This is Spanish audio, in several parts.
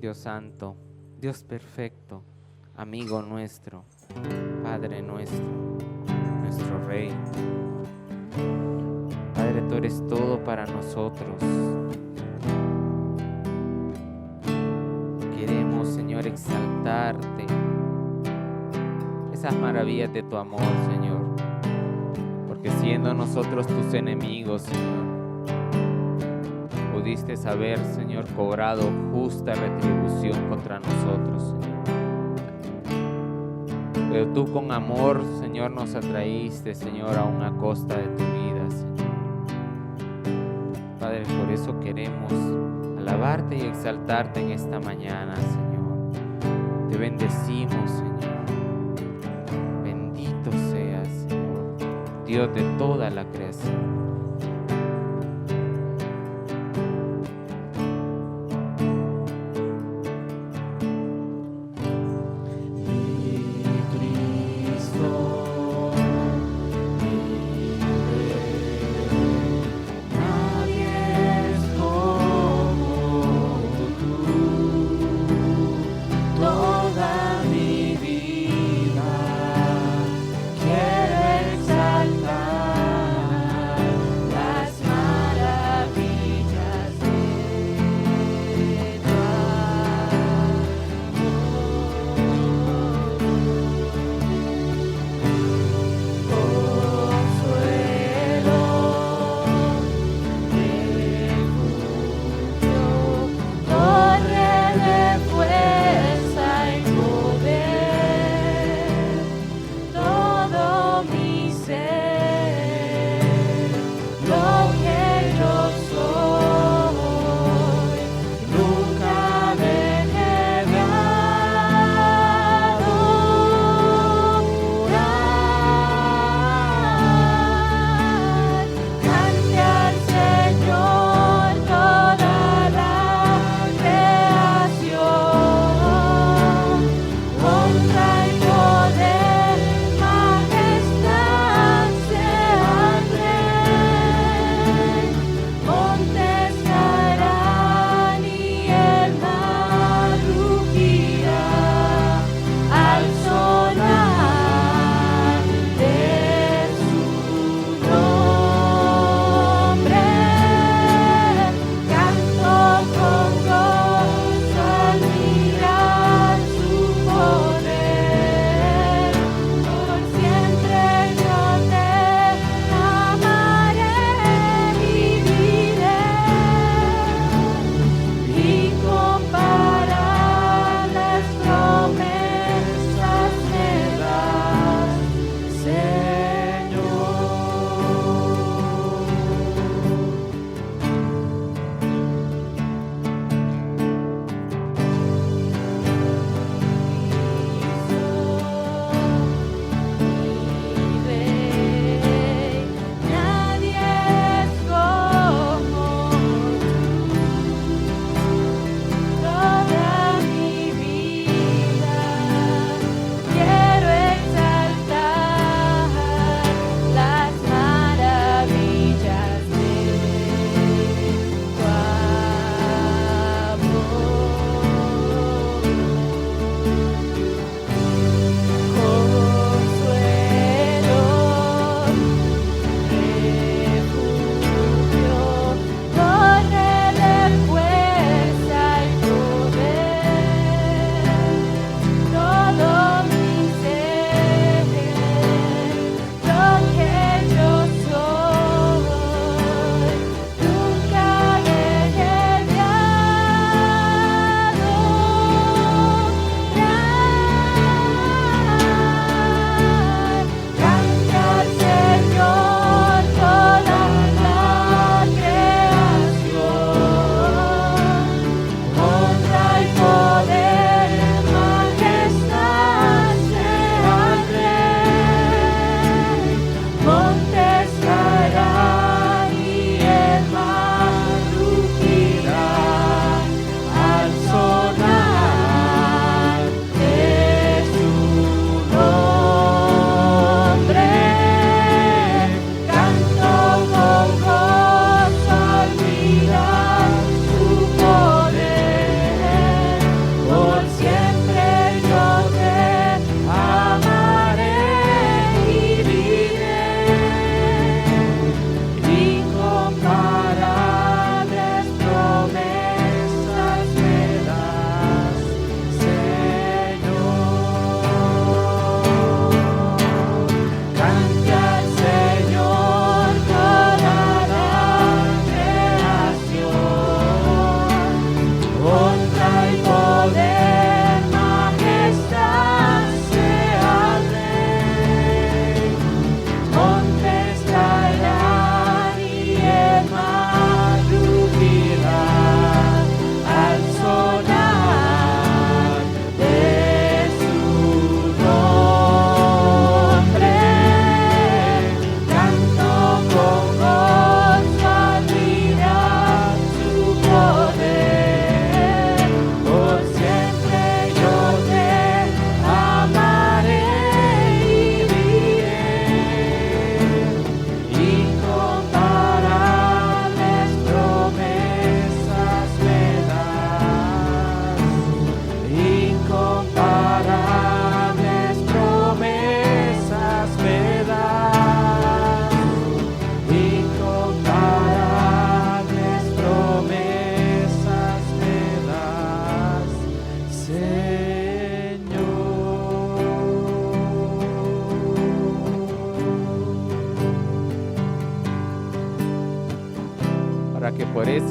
Dios santo, Dios perfecto, amigo nuestro, Padre nuestro, nuestro Rey. Padre Padre, tú eres todo para nosotros. Queremos, Señor, exaltarte. Esas maravillas de tu amor, Señor. Porque siendo nosotros tus enemigos, Señor, pudiste haber, Señor, cobrado justa retribución contra nosotros, Señor. Pero tú con amor, Señor, nos atraíste, Señor, aún a costa de tu vida, Señor. Padre, por eso queremos alabarte y exaltarte en esta mañana, Señor. Te bendecimos, Señor. Bendito seas, Señor, Dios de toda la creación.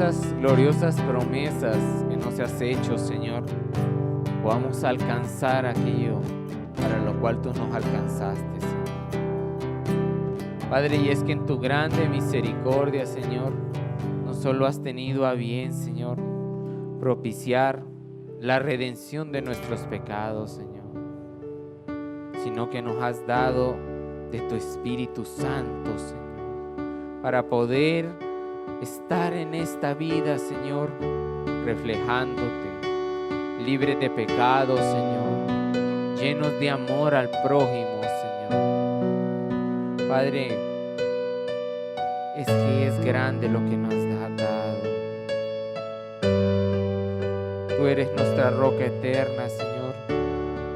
esas gloriosas promesas que nos has hecho, Señor, podamos alcanzar aquello para lo cual tú nos alcanzaste, Señor. Padre, y es que en tu grande misericordia, Señor, no solo has tenido a bien, Señor, propiciar la redención de nuestros pecados, Señor, sino que nos has dado de tu Espíritu Santo, Señor, para poder estar en esta vida, Señor, reflejándote, libres de pecado, Señor, llenos de amor al prójimo, Señor. Padre, es que es grande lo que nos has dado. Tú eres nuestra roca eterna, Señor,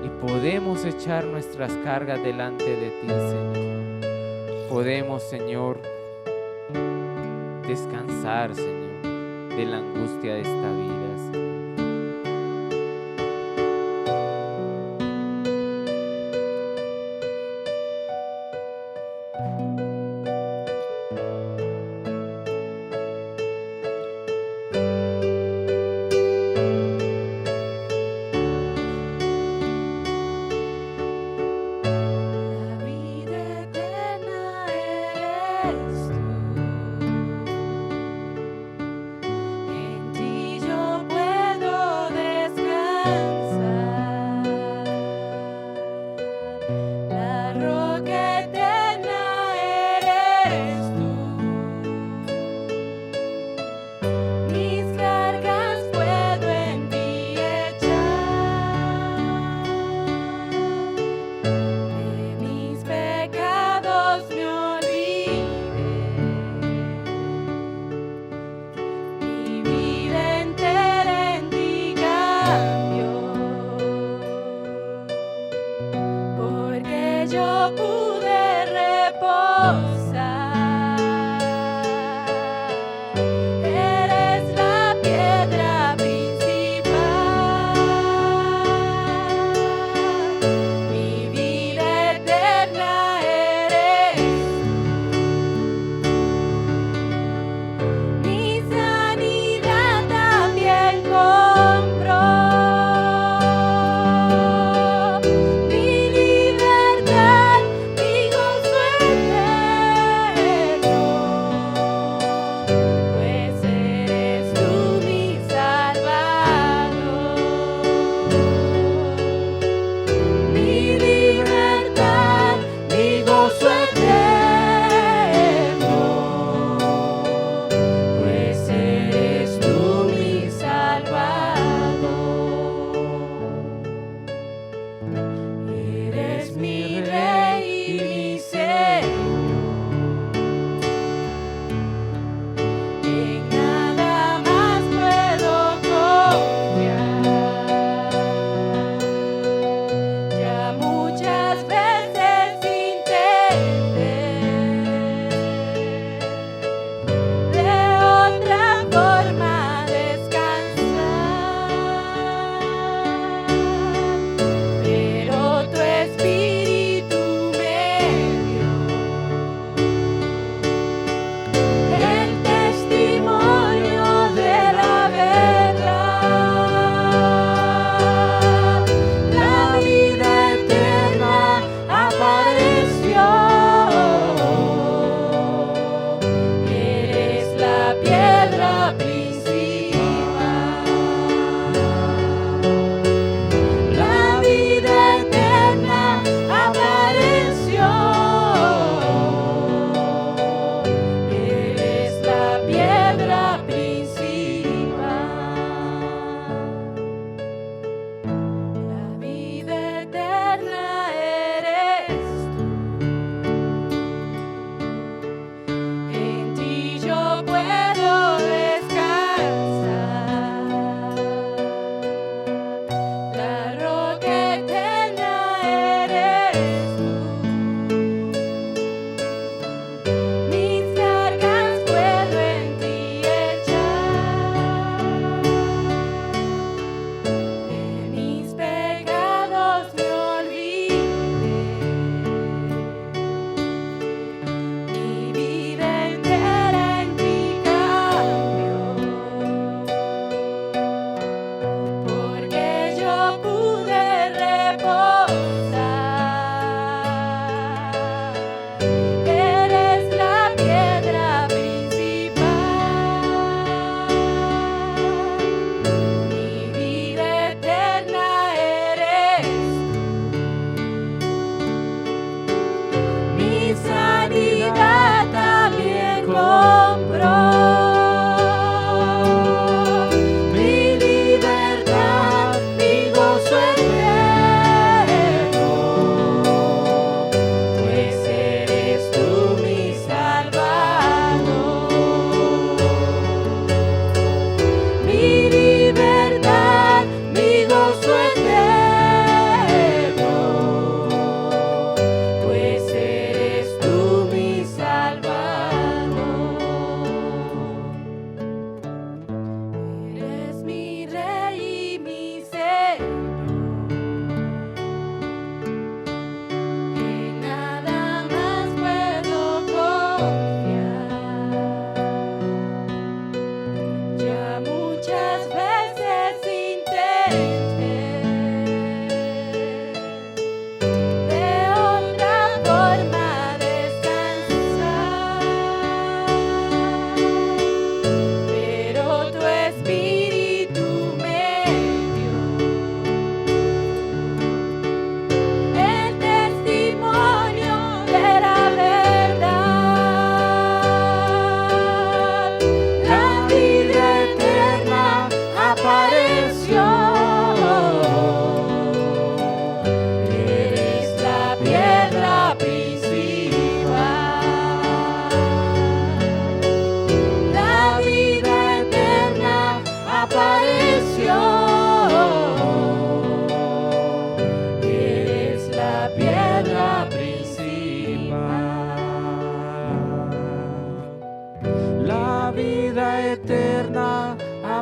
y podemos echar nuestras cargas delante de ti, Señor. Podemos, Señor, descansar, Señor, de la angustia de esta vida, Señor. En ti yo puedo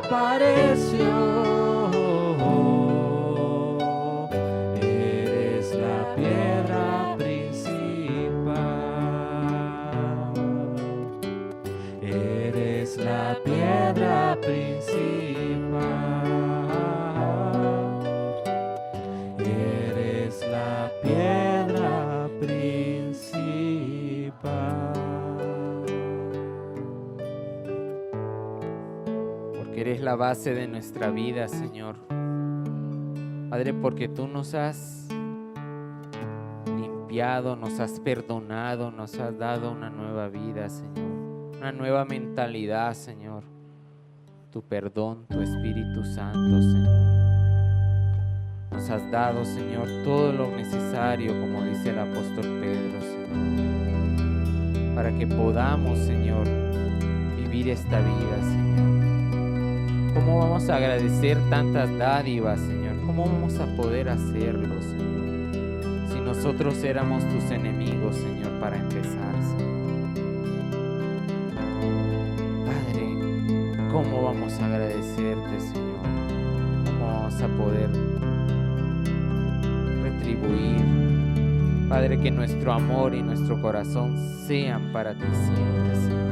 apareció. Eres la piedra principal. Eres la piedra principal. Eres la piedra principal. Porque eres la base de nuestra vida, Señor. Padre, porque tú nos has limpiado, nos has perdonado, nos has dado una nueva vida, Señor. Una nueva mentalidad, Señor. Tu perdón, tu Espíritu Santo, Señor. Nos has dado, Señor, todo lo necesario, como dice el apóstol Pedro, Señor, para que podamos, Señor, vivir esta vida, Señor. ¿Cómo vamos a agradecer tantas dádivas, Señor? ¿Cómo vamos a poder hacerlo, Señor? Si nosotros éramos tus enemigos, Señor, para empezar, Señor. Padre, ¿cómo vamos a agradecerte, Señor? ¿Cómo vamos a poder retribuir? Padre, que nuestro amor y nuestro corazón sean para ti siempre, Señor.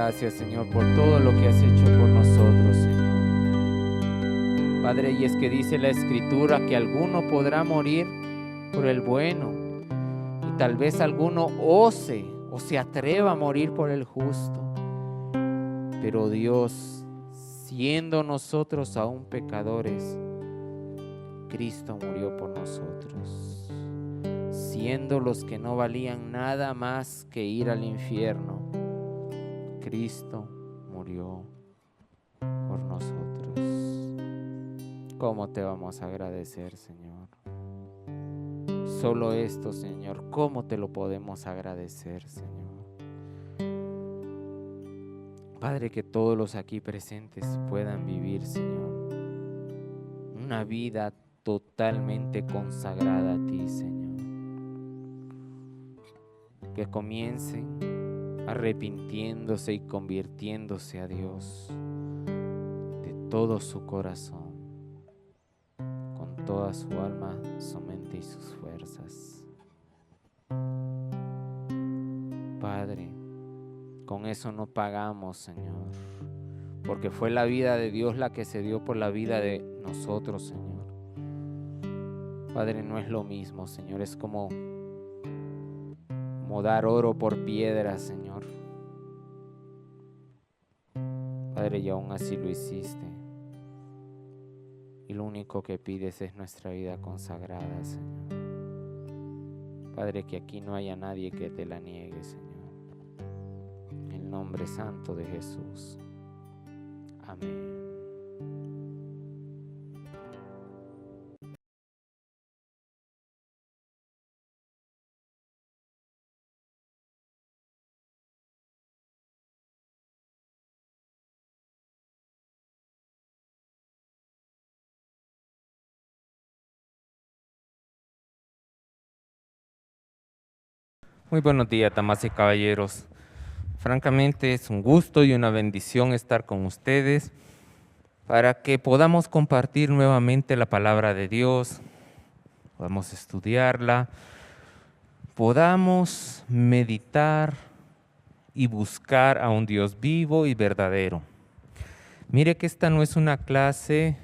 Gracias, Señor, por todo lo que has hecho por nosotros, Señor. Padre, y es que dice la Escritura que alguno podrá morir por el bueno, y tal vez alguno ose o se atreva a morir por el justo. Pero Dios, siendo nosotros aún pecadores, Cristo murió por nosotros. Siendo los que no valían nada más que ir al infierno, Cristo murió por nosotros. ¿Cómo te vamos a agradecer, Señor? Solo esto, Señor, ¿cómo te lo podemos agradecer, Señor? Padre, que todos los aquí presentes puedan vivir, Señor, una vida totalmente consagrada a ti, Señor. Que comiencen arrepintiéndose y convirtiéndose a Dios de todo su corazón, con toda su alma, su mente y sus fuerzas. Padre, con eso no pagamos, Señor, porque fue la vida de Dios la que se dio por la vida de nosotros, Señor. Padre, no es lo mismo, Señor, es como dar oro por piedra, Señor. Padre, y aún así lo hiciste. Y lo único que pides es nuestra vida consagrada, Señor. Padre, que aquí no haya nadie que te la niegue, Señor. En el nombre santo de Jesús. Amén. Muy buenos días, damas y caballeros. Francamente es un gusto y una bendición estar con ustedes para que podamos compartir nuevamente la palabra de Dios, podamos estudiarla, podamos meditar y buscar a un Dios vivo y verdadero. Mire que esta no es una clase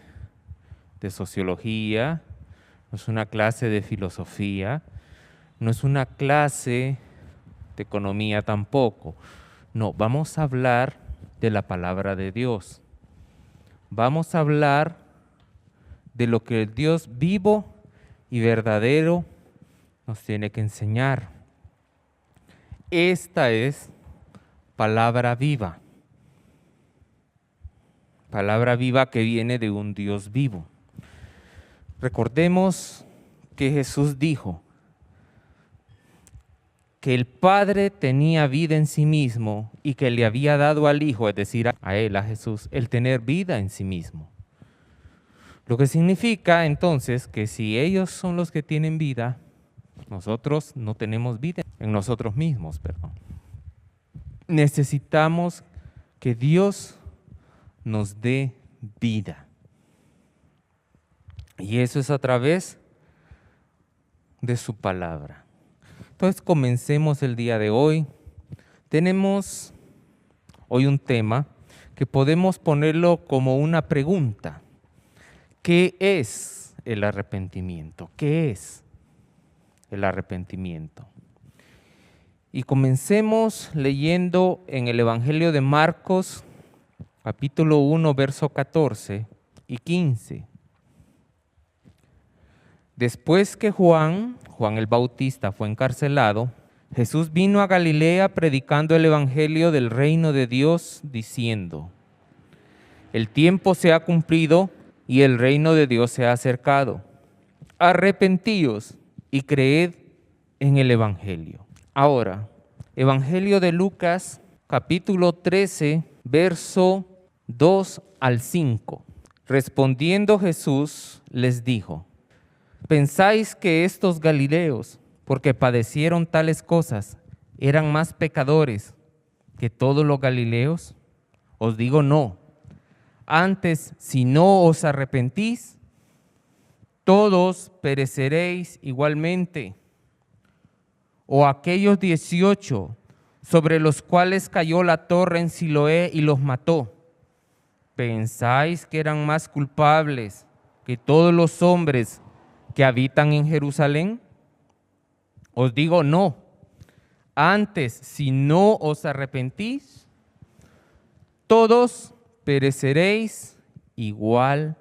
de sociología, no es una clase de filosofía, no es una clase de economía tampoco. No, vamos a hablar de la palabra de Dios. Vamos a hablar de lo que el Dios vivo y verdadero nos tiene que enseñar. Esta es palabra viva. Palabra viva que viene de un Dios vivo. Recordemos que Jesús dijo que el Padre tenía vida en sí mismo y que le había dado al Hijo, es decir, a él, a Jesús, el tener vida en sí mismo. Lo que significa entonces que si ellos son los que tienen vida, nosotros no tenemos vida en nosotros mismos, perdón. Necesitamos que Dios nos dé vida. Y eso es a través de su palabra. Entonces comencemos el día de hoy. Tenemos hoy un tema que podemos ponerlo como una pregunta. ¿Qué es el arrepentimiento? ¿Qué es el arrepentimiento? Y comencemos leyendo en el Evangelio de Marcos, capítulo 1, verso 14 y 15. Después que Juan el Bautista fue encarcelado, Jesús vino a Galilea predicando el evangelio del reino de Dios, diciendo: el tiempo se ha cumplido y el reino de Dios se ha acercado. Arrepentíos y creed en el evangelio. Ahora, Evangelio de Lucas, capítulo 13, verso 2 al 5. Respondiendo Jesús les dijo: ¿pensáis que estos galileos, porque padecieron tales cosas, eran más pecadores que todos los galileos? Os digo no. Antes, si no os arrepentís, todos pereceréis igualmente. O aquellos 18 sobre los cuales cayó la torre en Siloé y los mató, ¿pensáis que eran más culpables que todos los hombres que habitan en Jerusalén? Os digo no. Antes, si no os arrepentís, todos pereceréis igualmente.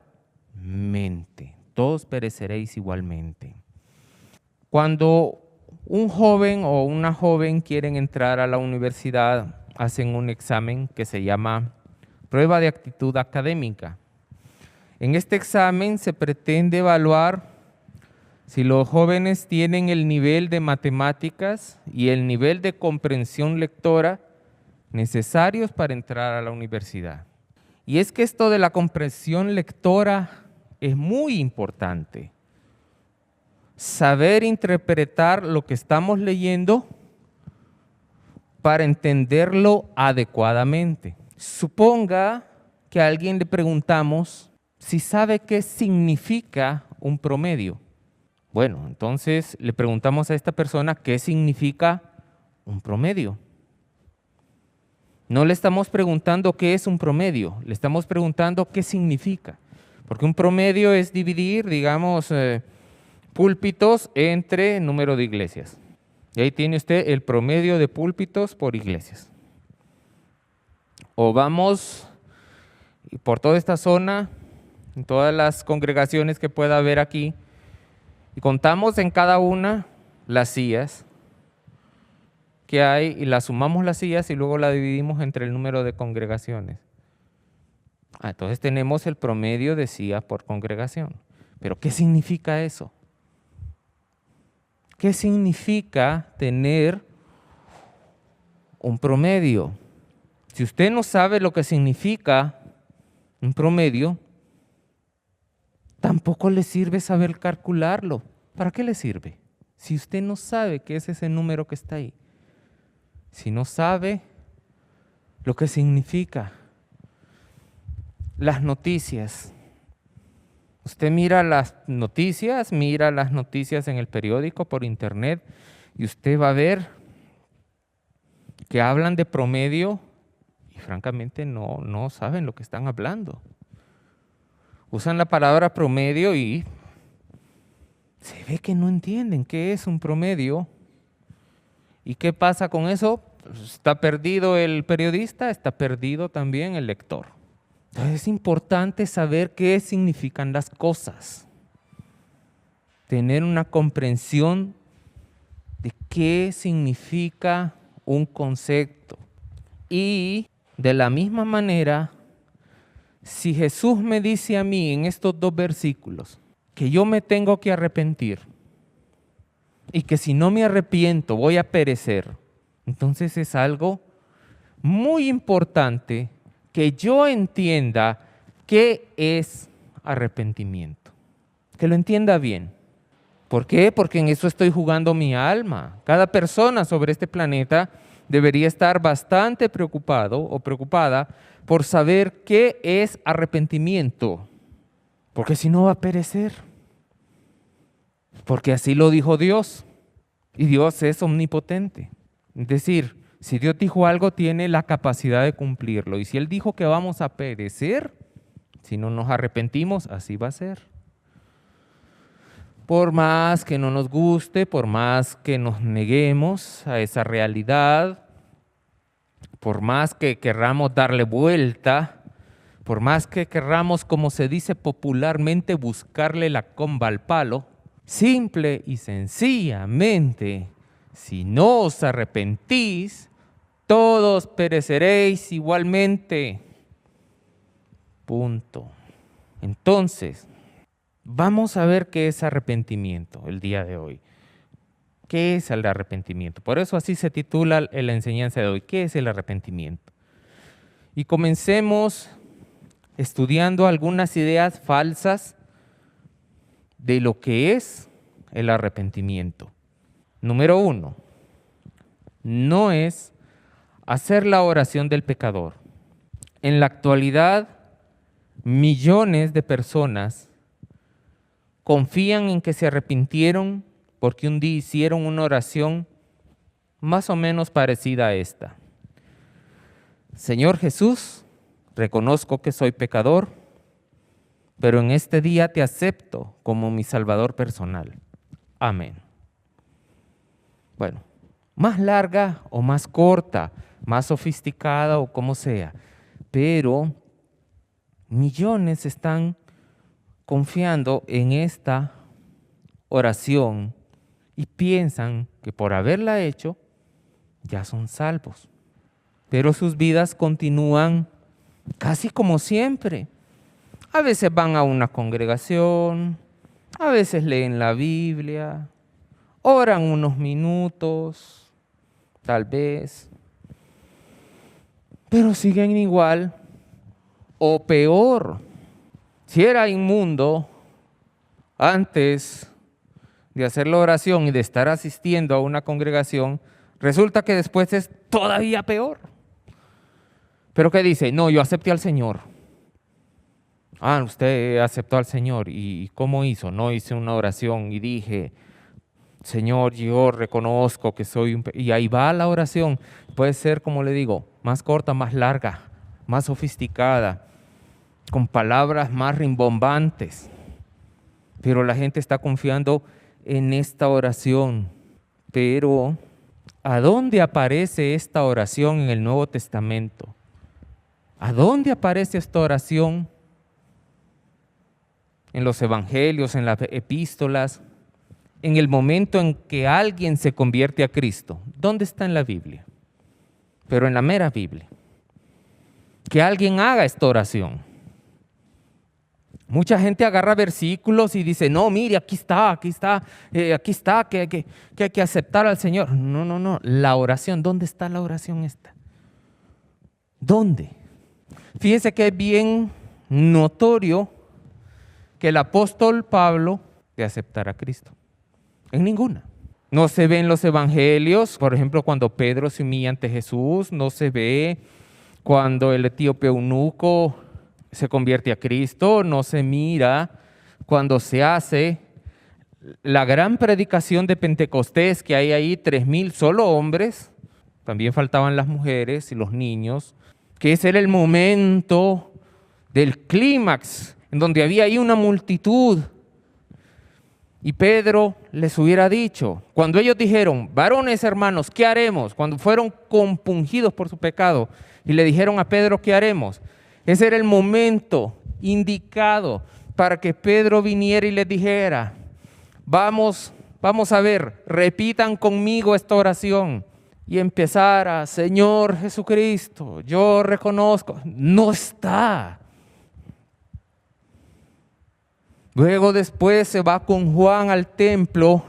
Todos pereceréis igualmente. Cuando un joven o una joven quieren entrar a la universidad, hacen un examen que se llama prueba de actitud académica. En este examen se pretende evaluar si los jóvenes tienen el nivel de matemáticas y el nivel de comprensión lectora necesarios para entrar a la universidad. Y es que esto de la comprensión lectora es muy importante. Saber interpretar lo que estamos leyendo para entenderlo adecuadamente. Suponga que a alguien le preguntamos si sabe qué significa un promedio. Bueno, entonces le preguntamos a esta persona qué significa un promedio. No le estamos preguntando qué es un promedio, le estamos preguntando qué significa. Porque un promedio es dividir, digamos, púlpitos entre número de iglesias. Y ahí tiene usted el promedio de púlpitos por iglesias. O vamos por toda esta zona, en todas las congregaciones que pueda haber aquí, y contamos en cada una las sillas que hay y las sumamos las sillas y luego la dividimos entre el número de congregaciones. Entonces tenemos el promedio de sillas por congregación. ¿Pero qué significa eso? ¿Qué significa tener un promedio? Si usted no sabe lo que significa un promedio, tampoco le sirve saber calcularlo. ¿Para qué le sirve? Si usted no sabe qué es ese número que está ahí, si no sabe lo que significa las noticias, usted mira las noticias en el periódico, por internet, y usted va a ver que hablan de promedio y francamente no saben lo que están hablando. Usan la palabra promedio y se ve que no entienden qué es un promedio. ¿Y qué pasa con eso? Pues está perdido el periodista, está perdido también el lector. Entonces es importante saber qué significan las cosas. Tener una comprensión de qué significa un concepto. Y de la misma manera, si Jesús me dice a mí en estos 2 versículos que yo me tengo que arrepentir y que si no me arrepiento voy a perecer, entonces es algo muy importante que yo entienda qué es arrepentimiento, que lo entienda bien. ¿Por qué? Porque en eso estoy jugando mi alma. Cada persona sobre este planeta debería estar bastante preocupado o preocupada por saber qué es arrepentimiento, porque si no va a perecer. Porque así lo dijo Dios, y Dios es omnipotente. Es decir, si Dios dijo algo, tiene la capacidad de cumplirlo. Y si Él dijo que vamos a perecer, si no nos arrepentimos, así va a ser. Por más que no nos guste, por más que nos neguemos a esa realidad, por más que querramos darle vuelta, por más que querramos, como se dice popularmente, buscarle la comba al palo, simple y sencillamente, si no os arrepentís, todos pereceréis igualmente. Punto. Entonces, vamos a ver qué es arrepentimiento el día de hoy. ¿Qué es el arrepentimiento? Por eso así se titula la enseñanza de hoy. ¿Qué es el arrepentimiento? Y comencemos estudiando algunas ideas falsas de lo que es el arrepentimiento. Número 1, no es hacer la oración del pecador. En la actualidad, millones de personas confían en que se arrepintieron porque un día hicieron una oración más o menos parecida a esta. Señor Jesús, reconozco que soy pecador, pero en este día te acepto como mi Salvador personal. Amén. Bueno, más larga o más corta, más sofisticada o como sea, pero millones están confiando en esta oración y piensan que por haberla hecho ya son salvos. Pero sus vidas continúan casi como siempre. A veces van a una congregación, a veces leen la Biblia, oran unos minutos, tal vez, pero siguen igual o peor. Si era inmundo antes de hacer la oración y de estar asistiendo a una congregación, resulta que después es todavía peor. ¿Pero qué dice? No, yo acepté al Señor. Ah, usted aceptó al Señor. ¿Y cómo hizo? No, hice una oración y dije, Señor, yo reconozco que soy un pecador. Y ahí va la oración. Puede ser, como le digo, más corta, más larga, más sofisticada, con palabras más rimbombantes. Pero la gente está confiando en esta oración. Pero, ¿a dónde aparece esta oración en el Nuevo Testamento? ¿A dónde aparece esta oración? En los evangelios, en las epístolas, en el momento en que alguien se convierte a Cristo. ¿Dónde está en la Biblia? Pero en la mera Biblia. Que alguien haga esta oración. Mucha gente agarra versículos y dice, no, mire, aquí está, que hay que aceptar al Señor. No, la oración, ¿dónde está la oración esta? ¿Dónde? Fíjese que es bien notorio que el apóstol Pablo de aceptar a Cristo. En ninguna. No se ve en los evangelios, por ejemplo, cuando Pedro se humilla ante Jesús, no se ve cuando el etíope eunuco se convierte a Cristo, no se mira cuando se hace la gran predicación de Pentecostés, que hay ahí 3,000 solo hombres, también faltaban las mujeres y los niños, que ese era el momento del clímax, en donde había ahí una multitud. Y Pedro les hubiera dicho, cuando ellos dijeron, varones hermanos, ¿qué haremos? Cuando fueron compungidos por su pecado y le dijeron a Pedro, ¿qué haremos? Ese era el momento indicado para que Pedro viniera y les dijera, vamos a ver, repitan conmigo esta oración. Y empezara, Señor Jesucristo, yo reconozco, no está. Luego después se va con Juan al templo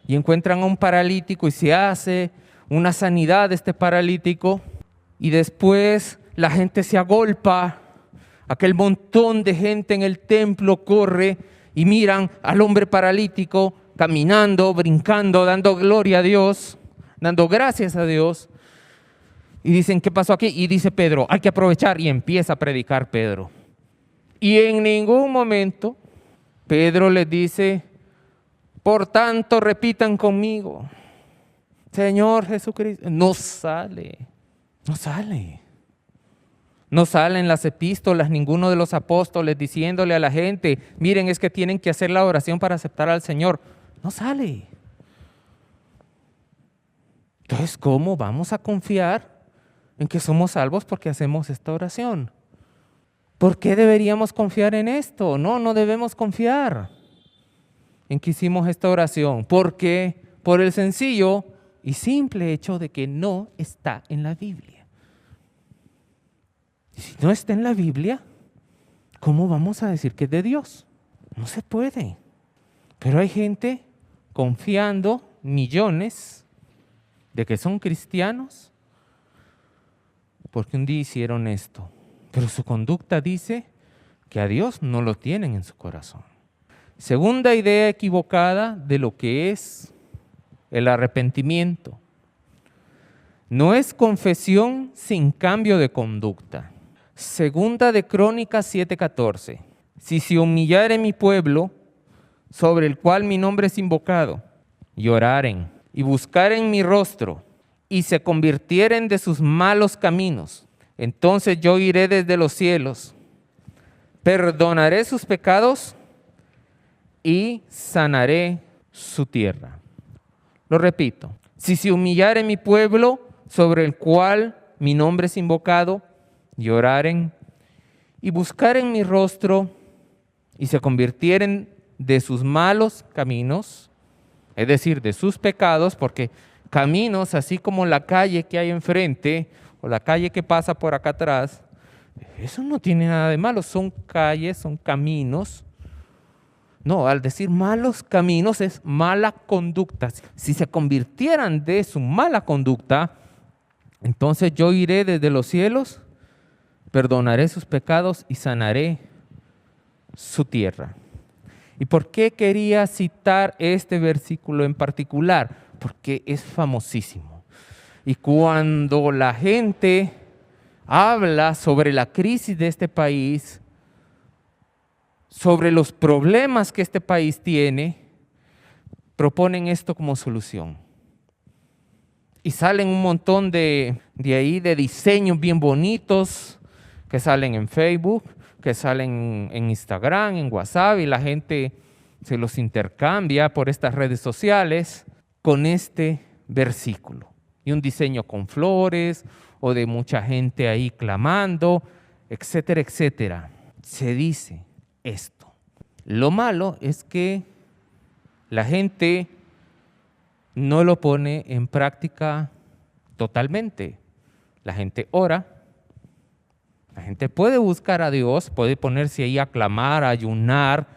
y encuentran a un paralítico y se hace una sanidad de este paralítico. Y después la gente se agolpa, aquel montón de gente en el templo corre y miran al hombre paralítico caminando, brincando, dando gloria a Dios, dando gracias a Dios. Y dicen, ¿qué pasó aquí? Y dice Pedro, hay que aprovechar, y empieza a predicar Pedro. Y en ningún momento Pedro les dice, por tanto repitan conmigo, Señor Jesucristo. No sale. No salen las epístolas, ninguno de los apóstoles diciéndole a la gente, miren, es que tienen que hacer la oración para aceptar al Señor. No sale. Entonces, ¿cómo vamos a confiar en que somos salvos porque hacemos esta oración? ¿Por qué deberíamos confiar en esto? No debemos confiar en que hicimos esta oración. ¿Por qué? Por el sencillo y simple hecho de que no está en la Biblia. Y si no está en la Biblia, ¿cómo vamos a decir que es de Dios? No se puede. Pero hay gente confiando, millones, de que son cristianos porque un día hicieron esto. Pero su conducta dice que a Dios no lo tienen en su corazón. Segunda idea equivocada de lo que es el arrepentimiento. No es confesión sin cambio de conducta. Segunda de Crónicas 7:14. Si se humillare mi pueblo, sobre el cual mi nombre es invocado, y oraren, y buscaren mi rostro, y se convirtieren de sus malos caminos, entonces yo iré desde los cielos, perdonaré sus pecados y sanaré su tierra. Lo repito, si se humillare mi pueblo, sobre el cual mi nombre es invocado, y oraren, y buscaren mi rostro, y se convirtieren de sus malos caminos, es decir, de sus pecados, porque caminos, así como la calle que hay enfrente, o la calle que pasa por acá atrás, eso no tiene nada de malo, son calles, son caminos. No, al decir malos caminos es mala conducta. Si se convirtieran de su mala conducta, entonces yo iré desde los cielos, perdonaré sus pecados y sanaré su tierra. ¿Y por qué quería citar este versículo en particular? Porque es famosísimo. Y cuando la gente habla sobre la crisis de este país, sobre los problemas que este país tiene, proponen esto como solución. Y salen un montón de diseños bien bonitos que salen en Facebook, que salen en Instagram, en WhatsApp, y la gente se los intercambia por estas redes sociales con este versículo. Y un diseño con flores o de mucha gente ahí clamando, etcétera, etcétera. Se dice esto. Lo malo es que la gente no lo pone en práctica totalmente. La gente ora. La gente puede buscar a Dios, puede ponerse ahí a clamar, a ayunar,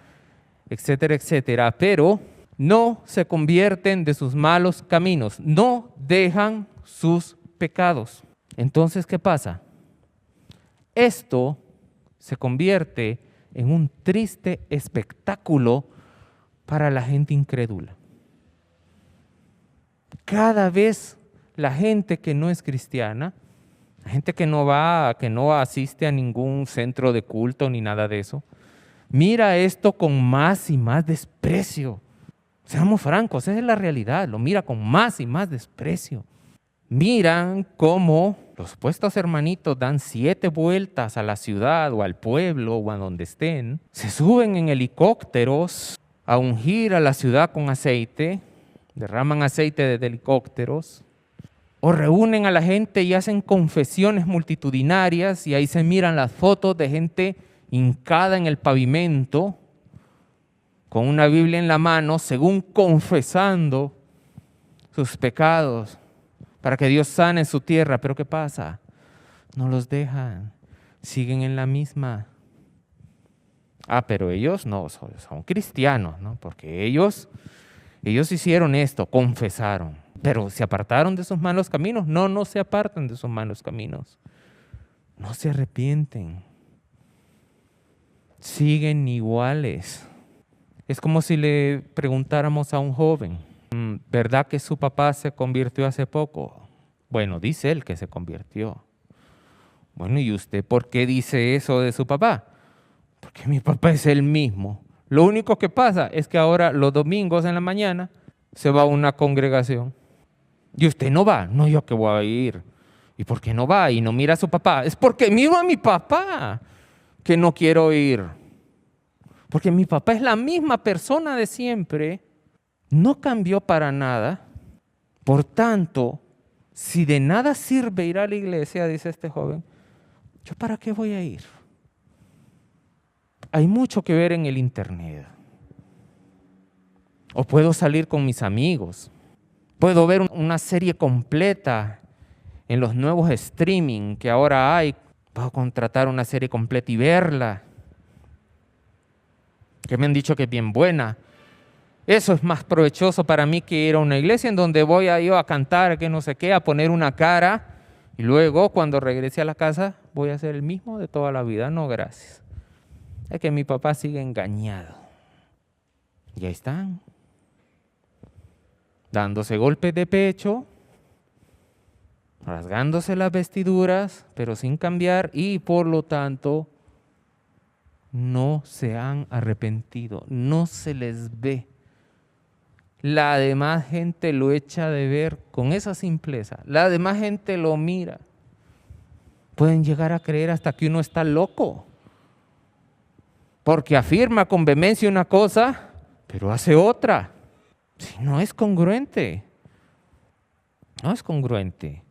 etcétera, etcétera, pero no se convierten de sus malos caminos, no dejan sus pecados. Entonces, ¿qué pasa? Esto se convierte en un triste espectáculo para la gente incrédula. cada vez la gente que no es cristiana, la gente que no asiste a ningún centro de culto ni nada de eso, mira esto con más y más desprecio. Seamos francos, esa es la realidad, lo mira con más y más desprecio. Miran cómo los supuestos hermanitos dan 7 vueltas a la ciudad o al pueblo o a donde estén, se suben en helicópteros a ungir a la ciudad con aceite, derraman aceite desde helicópteros, o reúnen a la gente y hacen confesiones multitudinarias y ahí se miran las fotos de gente hincada en el pavimento con una Biblia en la mano, según confesando sus pecados para que Dios sane su tierra. Pero ¿qué pasa? No los dejan, siguen en la misma. Pero ellos no, son cristianos, ¿no? Porque ellos hicieron esto, confesaron. Pero ¿se apartaron de sus malos caminos? No se apartan de sus malos caminos. No se arrepienten. Siguen iguales. Es como si le preguntáramos a un joven, ¿verdad que su papá se convirtió hace poco? Bueno, dice él que se convirtió. Bueno, ¿y usted por qué dice eso de su papá? Porque mi papá es el mismo. Lo único que pasa es que ahora los domingos en la mañana se va a una congregación. ¿Y usted no va? No, yo que voy a ir. ¿Y por qué no va y no mira a su papá? Es porque miro a mi papá que no quiero ir. Porque mi papá es la misma persona de siempre. No cambió para nada. Por tanto, si de nada sirve ir a la iglesia, dice este joven, ¿yo para qué voy a ir? Hay mucho que ver en el internet. O puedo salir con mis amigos. Puedo ver una serie completa en los nuevos streaming que ahora hay. Puedo contratar una serie completa y verla. Que me han dicho que es bien buena. Eso es más provechoso para mí que ir a una iglesia en donde voy yo a cantar, que no sé qué, a poner una cara. Y luego, cuando regrese a la casa, voy a ser el mismo de toda la vida. No, gracias. Es que mi papá sigue engañado. Y ahí están. Dándose golpes de pecho, rasgándose las vestiduras, pero sin cambiar, y por lo tanto no se han arrepentido, no se les ve. La demás gente lo echa de ver con esa simpleza, la demás gente lo mira. Pueden llegar a creer hasta que uno está loco, porque afirma con vehemencia una cosa, pero hace otra. Si no es congruente, no es congruente.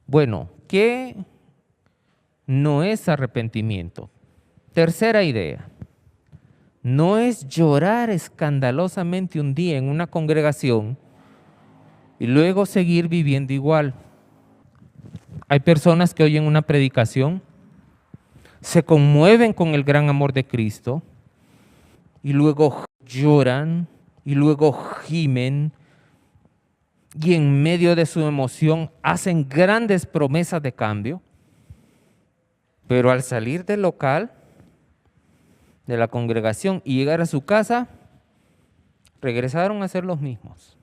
Bueno, ¿qué no es arrepentimiento? Tercera idea, no es llorar escandalosamente un día en una congregación y luego seguir viviendo igual. Hay personas que oyen una predicación, se conmueven con el gran amor de Cristo y luego lloran y luego gimen y en medio de su emoción hacen grandes promesas de cambio, pero al salir del local, de la congregación y llegar a su casa, regresaron a ser los mismos,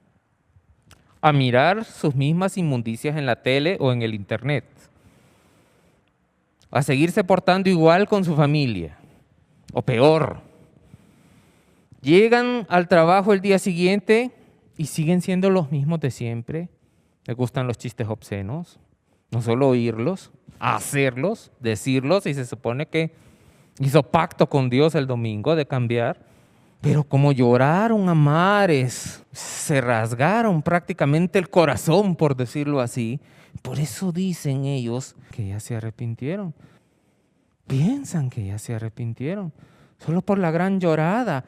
a mirar sus mismas inmundicias en la tele o en el internet, a seguirse portando igual con su familia, o peor. Llegan al trabajo el día siguiente y siguen siendo los mismos de siempre. Les gustan los chistes obscenos, no solo oírlos, hacerlos, decirlos, y se supone que hizo pacto con Dios el domingo de cambiar, pero como lloraron a mares, se rasgaron prácticamente el corazón, por decirlo así. Por eso dicen ellos que ya se arrepintieron. Piensan que ya se arrepintieron, solo por la gran llorada.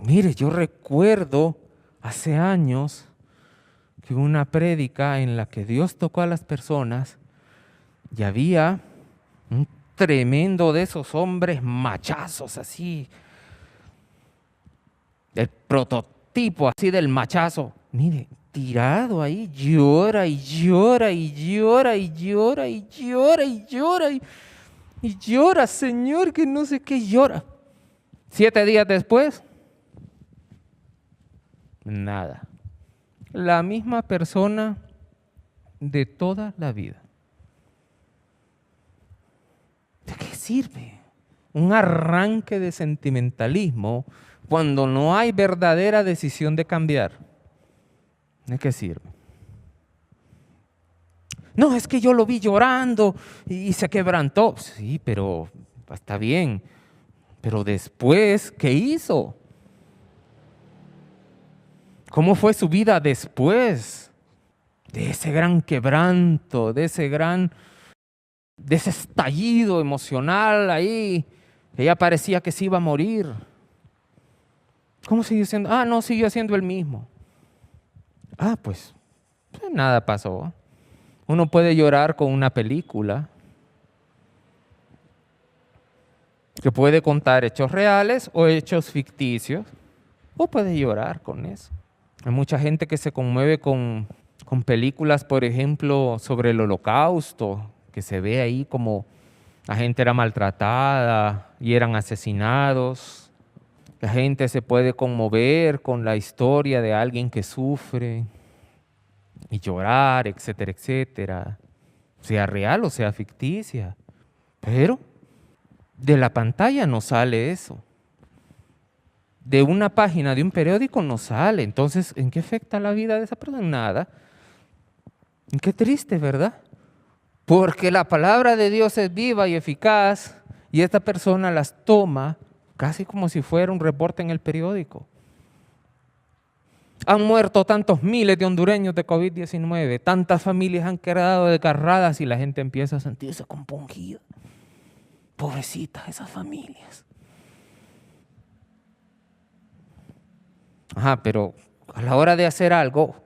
Mire, yo recuerdo hace años que hubo una prédica en la que Dios tocó a las personas y había un tremendo de esos hombres machazos así, el prototipo así del machazo. Mire, tirado ahí, llora y llora y llora y llora y llora y llora y llora, Señor, que no sé qué llora. 7 días después, nada. la misma persona de toda la vida. ¿De qué sirve un arranque de sentimentalismo cuando no hay verdadera decisión de cambiar? ¿De qué sirve? No, es que yo lo vi llorando y se quebrantó. Sí, pero está bien. Pero después, ¿qué hizo? ¿Cómo fue su vida después de ese gran quebranto, de ese estallido emocional ahí? Que ya parecía que se iba a morir. ¿Cómo siguió siendo? Ah, no, siguió siendo el mismo. Ah, pues nada pasó. Uno puede llorar con una película que puede contar hechos reales o hechos ficticios, o puede llorar con eso. Hay mucha gente que se conmueve con películas, por ejemplo, sobre el Holocausto, que se ve ahí como la gente era maltratada y eran asesinados. La gente se puede conmover con la historia de alguien que sufre y llorar, etcétera, etcétera, sea real o sea ficticia. Pero de la pantalla no sale eso. De una página de un periódico no sale. Entonces, ¿en qué afecta la vida de esa persona? Nada. Qué triste, ¿verdad? Porque la palabra de Dios es viva y eficaz y esta persona las toma casi como si fuera un reporte en el periódico. Han muerto tantos miles de hondureños de COVID-19, tantas familias han quedado desgarradas y la gente empieza a sentirse compungida. Pobrecitas esas familias. Ajá, pero a la hora de hacer algo,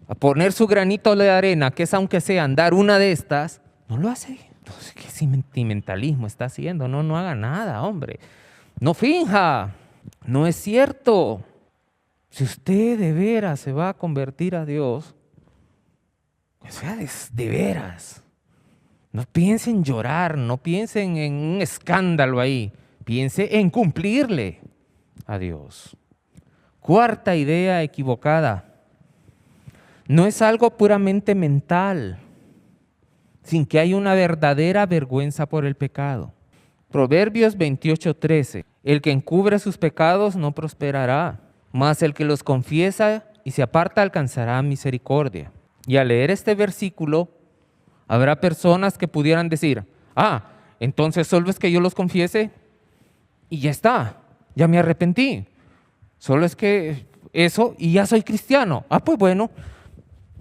a poner su granito de arena, que es aunque sea andar una de estas, no lo hace. Entonces, ¿qué sentimentalismo está haciendo? No haga nada, hombre. No finja. No es cierto. Si usted de veras se va a convertir a Dios, o sea, de veras. No piense en llorar, no piense en un escándalo ahí. Piense en cumplirle a Dios. Cuarta idea equivocada. No es algo puramente mental, sin que haya una verdadera vergüenza por el pecado. Proverbios 28:13. El que encubre sus pecados no prosperará, mas el que los confiesa y se aparta alcanzará misericordia. Y al leer este versículo, habrá personas que pudieran decir, entonces solo es que yo los confiese y ya está, ya me arrepentí. Solo es que eso y ya soy cristiano. Pues bueno,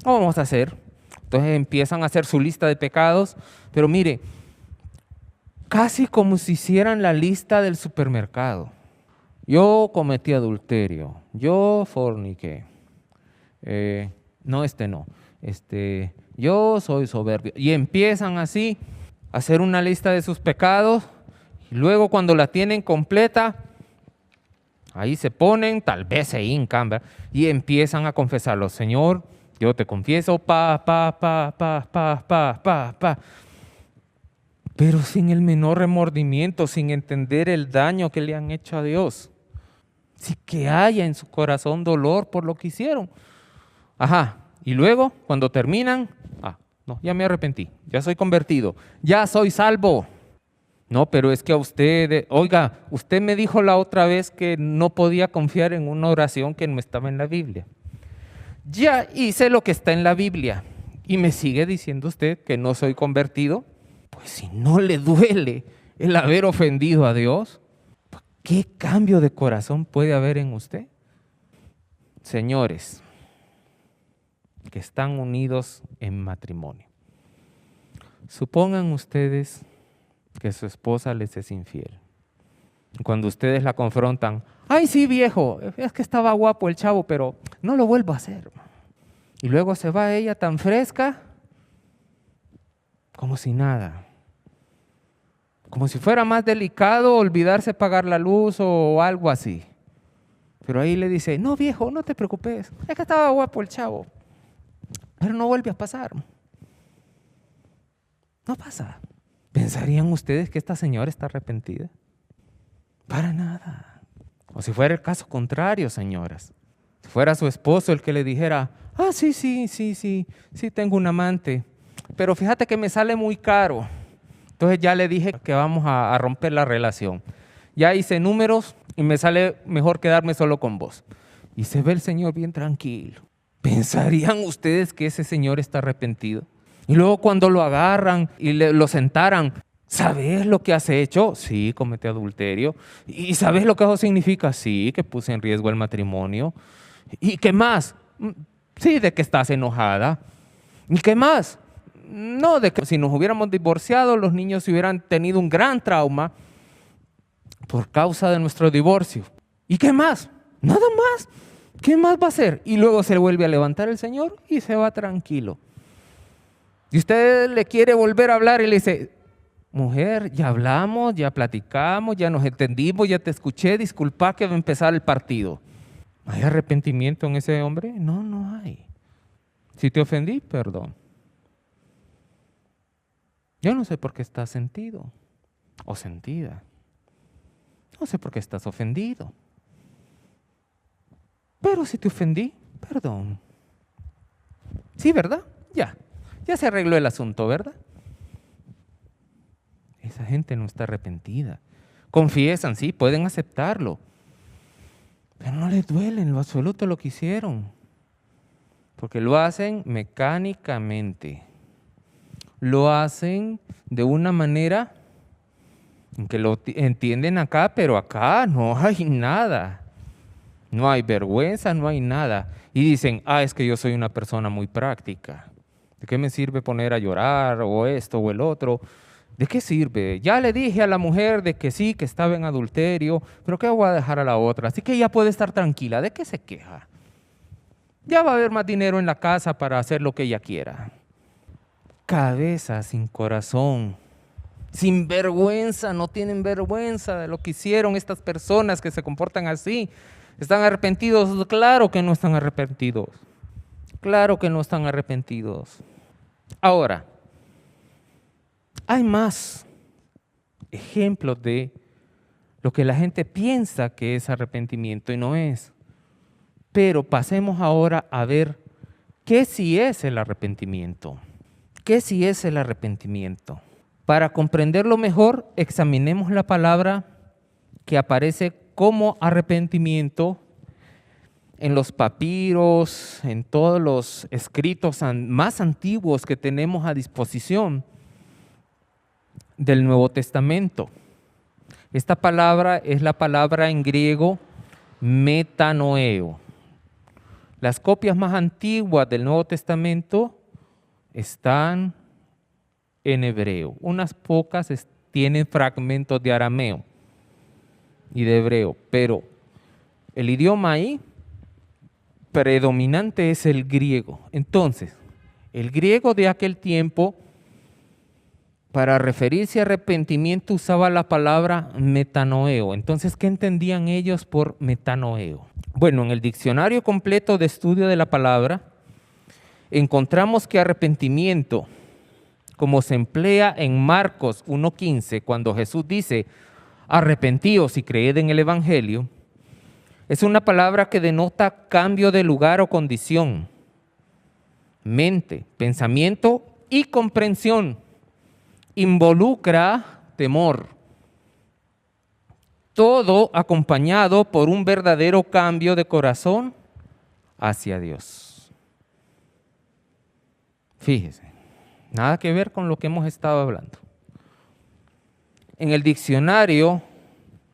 ¿cómo vamos a hacer? Entonces empiezan a hacer su lista de pecados, pero mire, casi como si hicieran la lista del supermercado. Yo cometí adulterio, yo forniqué, yo soy soberbio. Y empiezan así a hacer una lista de sus pecados y luego cuando la tienen completa, ahí se ponen, tal vez se hincan, ¿verdad? Y empiezan a confesarlo. Señor, yo te confieso, pero sin el menor remordimiento, sin entender el daño que le han hecho a Dios. Sí que haya en su corazón dolor por lo que hicieron. Y luego, cuando terminan, no, ya me arrepentí, ya soy convertido, ya soy salvo. No, pero es que a usted, usted me dijo la otra vez que no podía confiar en una oración que no estaba en la Biblia. Ya hice lo que está en la Biblia y me sigue diciendo usted que no soy convertido. Pues si no le duele el haber ofendido a Dios, ¿qué cambio de corazón puede haber en usted? Señores que están unidos en matrimonio, supongan ustedes que su esposa les es infiel. Cuando ustedes la confrontan, ¡ay, sí, viejo! Es que estaba guapo el chavo, pero no lo vuelvo a hacer. Y luego se va ella tan fresca, como si nada. Como si fuera más delicado olvidarse pagar la luz o algo así. Pero ahí le dice, no, viejo, no te preocupes, es que estaba guapo el chavo. Pero no vuelve a pasar. No pasa. ¿Pensarían ustedes que esta señora está arrepentida? Para nada. O si fuera el caso contrario, señoras. Si fuera su esposo el que le dijera, sí, tengo un amante, pero fíjate que me sale muy caro. Entonces ya le dije que vamos a romper la relación. Ya hice números y me sale mejor quedarme solo con vos. Y se ve el Señor bien tranquilo. ¿Pensarían ustedes que ese señor está arrepentido? Y luego cuando lo agarran y lo sentaran, ¿sabes lo que has hecho? Sí, cometí adulterio. ¿Y sabes lo que eso significa? Sí, que puse en riesgo el matrimonio. ¿Y qué más? Sí, de que estás enojada. ¿Y qué más? No, de que si nos hubiéramos divorciado, los niños hubieran tenido un gran trauma por causa de nuestro divorcio. ¿Y qué más? Nada más. ¿Qué más va a hacer? Y luego se vuelve a levantar el Señor y se va tranquilo. Y usted le quiere volver a hablar y le dice, mujer, ya hablamos, ya platicamos, ya nos entendimos, ya te escuché, disculpa que va a empezar el partido. ¿Hay arrepentimiento en ese hombre? No, no hay. Si te ofendí, perdón. Yo no sé por qué estás sentido o sentida. No sé por qué estás ofendido. Pero si te ofendí, perdón. Sí, ¿verdad? Ya se arregló el asunto, ¿verdad? Esa gente no está arrepentida. Confiesan, sí, pueden aceptarlo. Pero no les duele en lo absoluto lo que hicieron. Porque lo hacen mecánicamente. Lo hacen de una manera en que lo entienden acá, pero acá no hay nada. No hay vergüenza, no hay nada. Y dicen, es que yo soy una persona muy práctica. ¿De qué me sirve poner a llorar o esto o el otro? ¿De qué sirve? Ya le dije a la mujer de que sí, que estaba en adulterio, pero ¿qué voy a dejar a la otra? Así que ella puede estar tranquila. ¿De qué se queja? Ya va a haber más dinero en la casa para hacer lo que ella quiera. Cabeza sin corazón, sin vergüenza, no tienen vergüenza de lo que hicieron estas personas que se comportan así. ¿Están arrepentidos? Claro que no están arrepentidos. Claro que no están arrepentidos. Ahora, hay más ejemplos de lo que la gente piensa que es arrepentimiento y no es. Pero pasemos ahora a ver qué sí es el arrepentimiento. ¿Qué sí es el arrepentimiento? Para comprenderlo mejor, examinemos la palabra que aparece como arrepentimiento en los papiros, en todos los escritos más antiguos que tenemos a disposición del Nuevo Testamento. Esta palabra es la palabra en griego metanoeo. Las copias más antiguas del Nuevo Testamento están en hebreo. Unas pocas tienen fragmentos de arameo y de hebreo, pero el idioma ahí predominante es el griego. Entonces, el griego de aquel tiempo, para referirse a arrepentimiento, usaba la palabra metanoeo. Entonces, ¿qué entendían ellos por metanoeo? Bueno, en el diccionario completo de estudio de la palabra, encontramos que arrepentimiento, como se emplea en Marcos 1:15, cuando Jesús dice, arrepentíos y creed en el Evangelio, es una palabra que denota cambio de lugar o condición, mente, pensamiento y comprensión. Involucra temor. Todo acompañado por un verdadero cambio de corazón hacia Dios. Fíjese, nada que ver con lo que hemos estado hablando. En el diccionario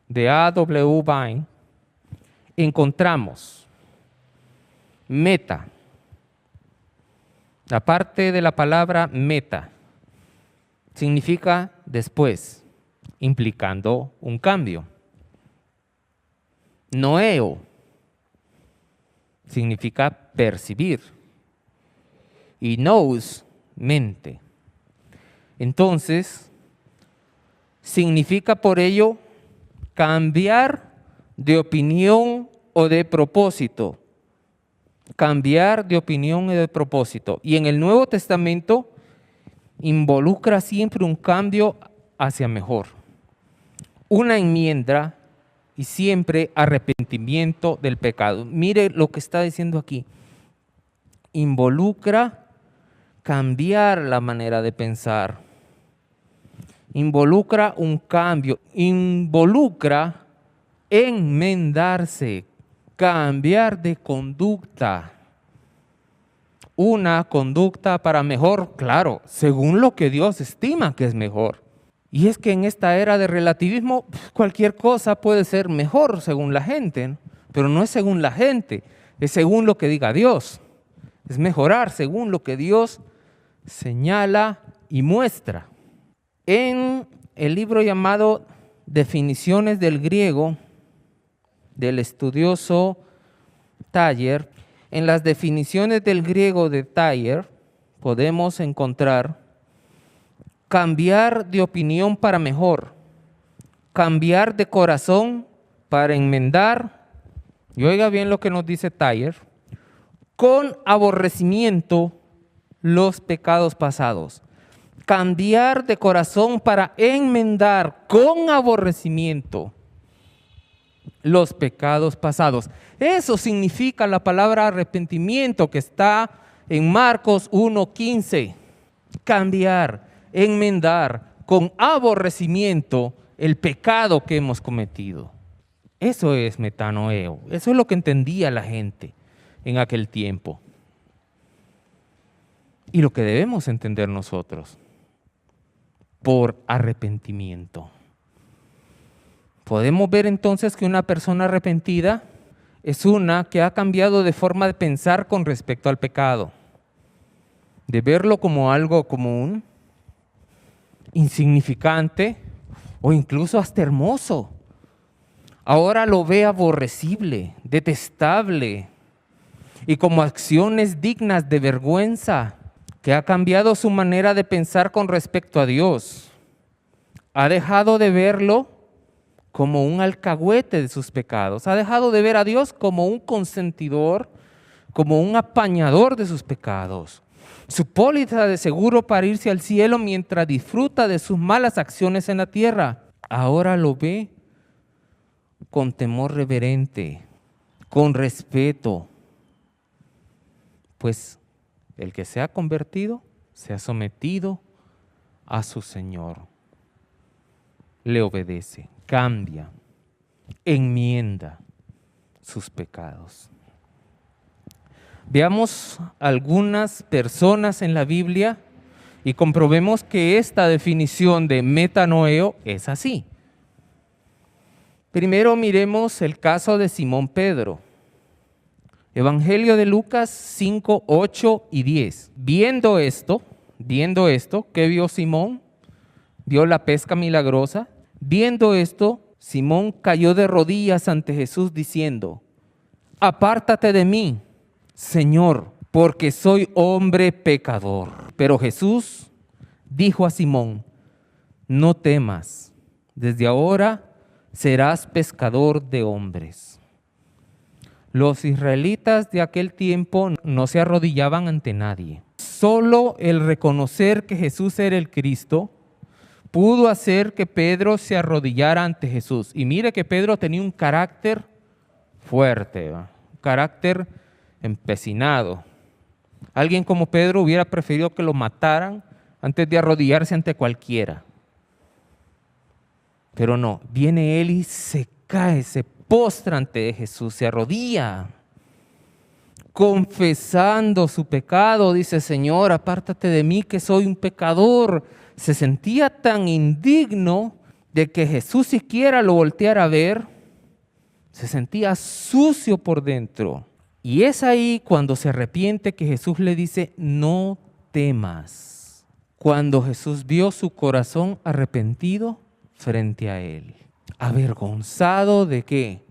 de A.W. Vine encontramos meta. La parte de la palabra meta significa después, implicando un cambio. Noeo significa percibir. Y nous, mente. Entonces, significa por ello cambiar de opinión o de propósito. Cambiar de opinión o de propósito. Y en el Nuevo Testamento involucra siempre un cambio hacia mejor. Una enmienda y siempre arrepentimiento del pecado. Mire lo que está diciendo aquí. Involucra cambiar la manera de pensar. Involucra un cambio. Involucra enmendarse, cambiar de conducta. Una conducta para mejor, claro, según lo que Dios estima que es mejor. Y es que en esta era de relativismo, cualquier cosa puede ser mejor según la gente, ¿no? Pero no es según la gente, es según lo que diga Dios. Es mejorar según lo que Dios señala y muestra. En el libro llamado Definiciones del griego, del estudioso Thayer, en las definiciones del griego de Thayer podemos encontrar cambiar de opinión para mejor, cambiar de corazón para enmendar, y oiga bien lo que nos dice Thayer, con aborrecimiento los pecados pasados. Cambiar de corazón para enmendar con aborrecimiento los pecados pasados. Eso significa la palabra arrepentimiento que está en Marcos 1:15. Cambiar, enmendar con aborrecimiento el pecado que hemos cometido. Eso es metanoeo. Eso es lo que entendía la gente en aquel tiempo. Y lo que debemos entender nosotros por arrepentimiento. Podemos ver entonces que una persona arrepentida es una que ha cambiado de forma de pensar con respecto al pecado, de verlo como algo común, insignificante o incluso hasta hermoso. Ahora lo ve aborrecible, detestable y como acciones dignas de vergüenza, que ha cambiado su manera de pensar con respecto a Dios. Ha dejado de verlo como un alcahuete de sus pecados. Ha dejado de ver a Dios como un consentidor, como un apañador de sus pecados. Su póliza de seguro para irse al cielo mientras disfruta de sus malas acciones en la tierra. Ahora lo ve con temor reverente, con respeto, pues el que se ha convertido se ha sometido a su Señor. Le obedece, cambia, enmienda sus pecados. Veamos algunas personas en la Biblia y comprobemos que esta definición de metanoeo es así. Primero miremos el caso de Simón Pedro. Evangelio de Lucas 5, 8 y 10. Viendo esto, ¿qué vio Simón? Vio la pesca milagrosa. Viendo esto, Simón cayó de rodillas ante Jesús diciendo: apártate de mí, Señor, porque soy hombre pecador. Pero Jesús dijo a Simón: no temas, desde ahora serás pescador de hombres. Los israelitas de aquel tiempo no se arrodillaban ante nadie. Solo el reconocer que Jesús era el Cristo pudo hacer que Pedro se arrodillara ante Jesús. Y mire que Pedro tenía un carácter fuerte, un carácter empecinado. Alguien como Pedro hubiera preferido que lo mataran antes de arrodillarse ante cualquiera. Pero no, viene él y se cae, se postra ante Jesús, se arrodilla, confesando su pecado. Dice: Señor, apártate de mí que soy un pecador. Se sentía tan indigno de que Jesús siquiera lo volteara a ver. Se sentía sucio por dentro. Y es ahí cuando se arrepiente que Jesús le dice: no temas. Cuando Jesús vio su corazón arrepentido frente a él. ¿Avergonzado de qué?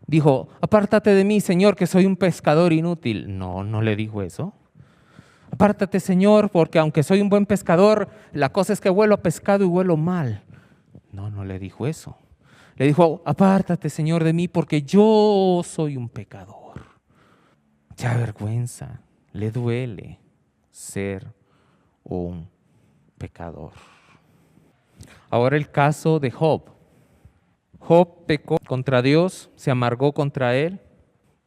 Dijo: apártate de mí, Señor, que soy un pescador inútil. No, no le dijo eso. Apártate, Señor, porque aunque soy un buen pescador, la cosa es que huelo a pescado y huelo mal. No, no le dijo eso. Le dijo: apártate, Señor, de mí, porque yo soy un pecador. Se avergüenza, le duele ser un pecador. Ahora el caso de Job. Job pecó contra Dios, se amargó contra él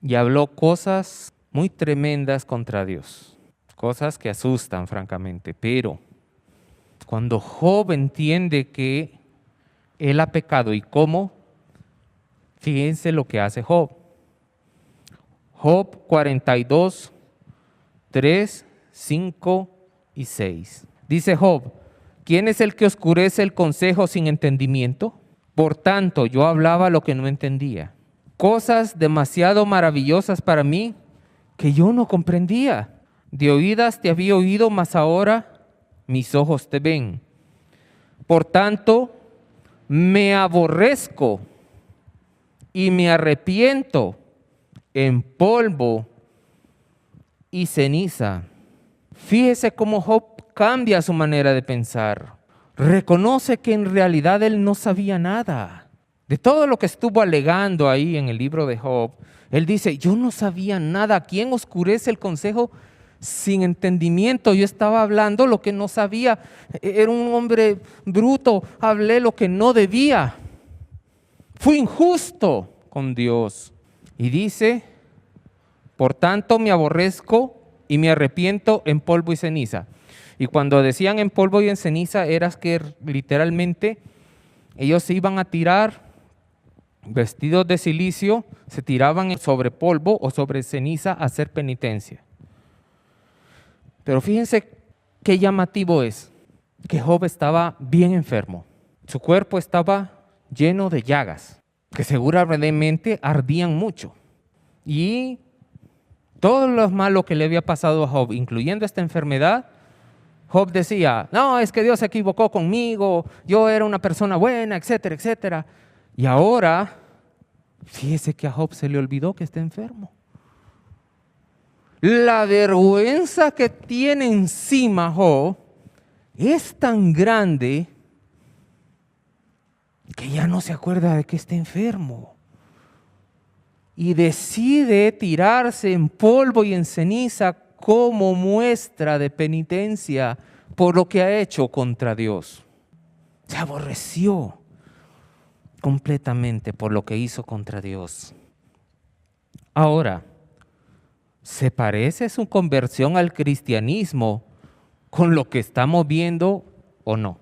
y habló cosas muy tremendas contra Dios. Cosas que asustan, francamente. Pero cuando Job entiende que él ha pecado y cómo, fíjense lo que hace Job. Job 42, 3, 5 y 6. Dice Job: ¿quién es el que oscurece el consejo sin entendimiento? Por tanto, yo hablaba lo que no entendía. Cosas demasiado maravillosas para mí que yo no comprendía. De oídas te había oído, mas ahora mis ojos te ven. Por tanto, me aborrezco y me arrepiento en polvo y ceniza. Fíjese cómo Job cambia su manera de pensar. Reconoce que en realidad él no sabía nada. De todo lo que estuvo alegando ahí en el libro de Job, él dice: yo no sabía nada. ¿Quién oscurece el consejo sin entendimiento? Yo estaba hablando lo que no sabía. Era un hombre bruto. Hablé lo que no debía. Fui injusto con Dios. Y dice: por tanto me aborrezco y me arrepiento en polvo y ceniza. Y cuando decían en polvo y en ceniza, era que literalmente ellos se iban a tirar vestidos de silicio, se tiraban sobre polvo o sobre ceniza a hacer penitencia. Pero fíjense qué llamativo es que Job estaba bien enfermo. Su cuerpo estaba lleno de llagas que seguramente ardían mucho. Y todo lo malo que le había pasado a Job, incluyendo esta enfermedad, Job decía: no, es que Dios se equivocó conmigo, yo era una persona buena, etcétera, etcétera. Y ahora, fíjese que a Job se le olvidó que está enfermo. La vergüenza que tiene encima Job es tan grande que ya no se acuerda de que está enfermo. Y decide tirarse en polvo y en ceniza como muestra de penitencia por lo que ha hecho contra Dios. Se aborreció completamente por lo que hizo contra Dios. Ahora, ¿se parece su conversión al cristianismo con lo que estamos viendo o no?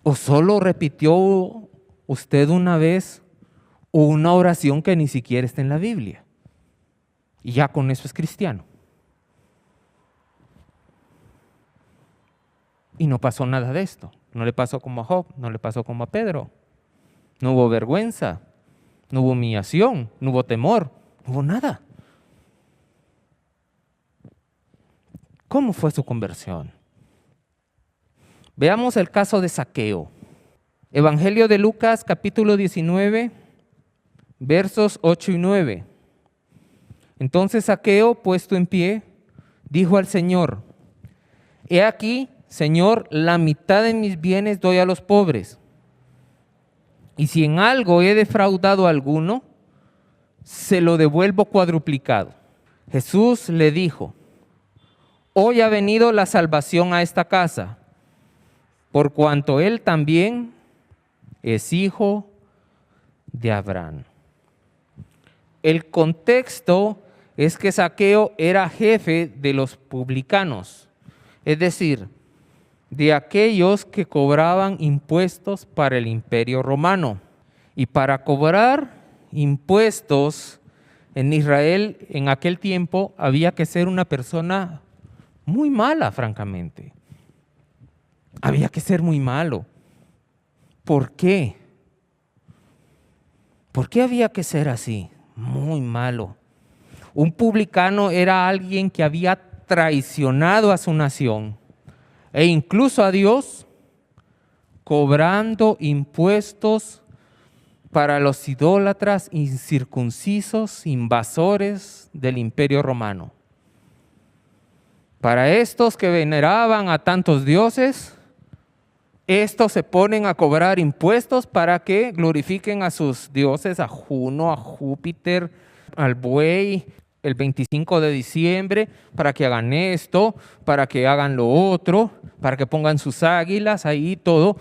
¿O solo repitió usted una vez una oración que ni siquiera está en la Biblia y ya con eso es cristiano? Y no pasó nada de esto. No le pasó como a Job, no le pasó como a Pedro. No hubo vergüenza, no hubo humillación, no hubo temor, no hubo nada. ¿Cómo fue su conversión? Veamos el caso de Zaqueo. Evangelio de Lucas, capítulo 19, versos 8 y 9. Entonces Zaqueo, puesto en pie, dijo al Señor: he aquí, Señor, la mitad de mis bienes doy a los pobres. Y si en algo he defraudado a alguno, se lo devuelvo cuadruplicado. Jesús le dijo: hoy ha venido la salvación a esta casa, por cuanto él también es hijo de Abraham. El contexto es que Zaqueo era jefe de los publicanos, es decir, de aquellos que cobraban impuestos para el Imperio Romano. Y para cobrar impuestos en Israel en aquel tiempo había que ser una persona muy mala, francamente. Había que ser muy malo. ¿Por qué? ¿Por qué había que ser así? Muy malo. Un publicano era alguien que había traicionado a su nación e incluso a Dios, cobrando impuestos para los idólatras incircuncisos, invasores del Imperio Romano. Para estos que veneraban a tantos dioses, estos se ponen a cobrar impuestos para que glorifiquen a sus dioses, a Juno, a Júpiter, al buey, el 25 de diciembre, para que hagan esto, para que hagan lo otro, para que pongan sus águilas ahí, todo.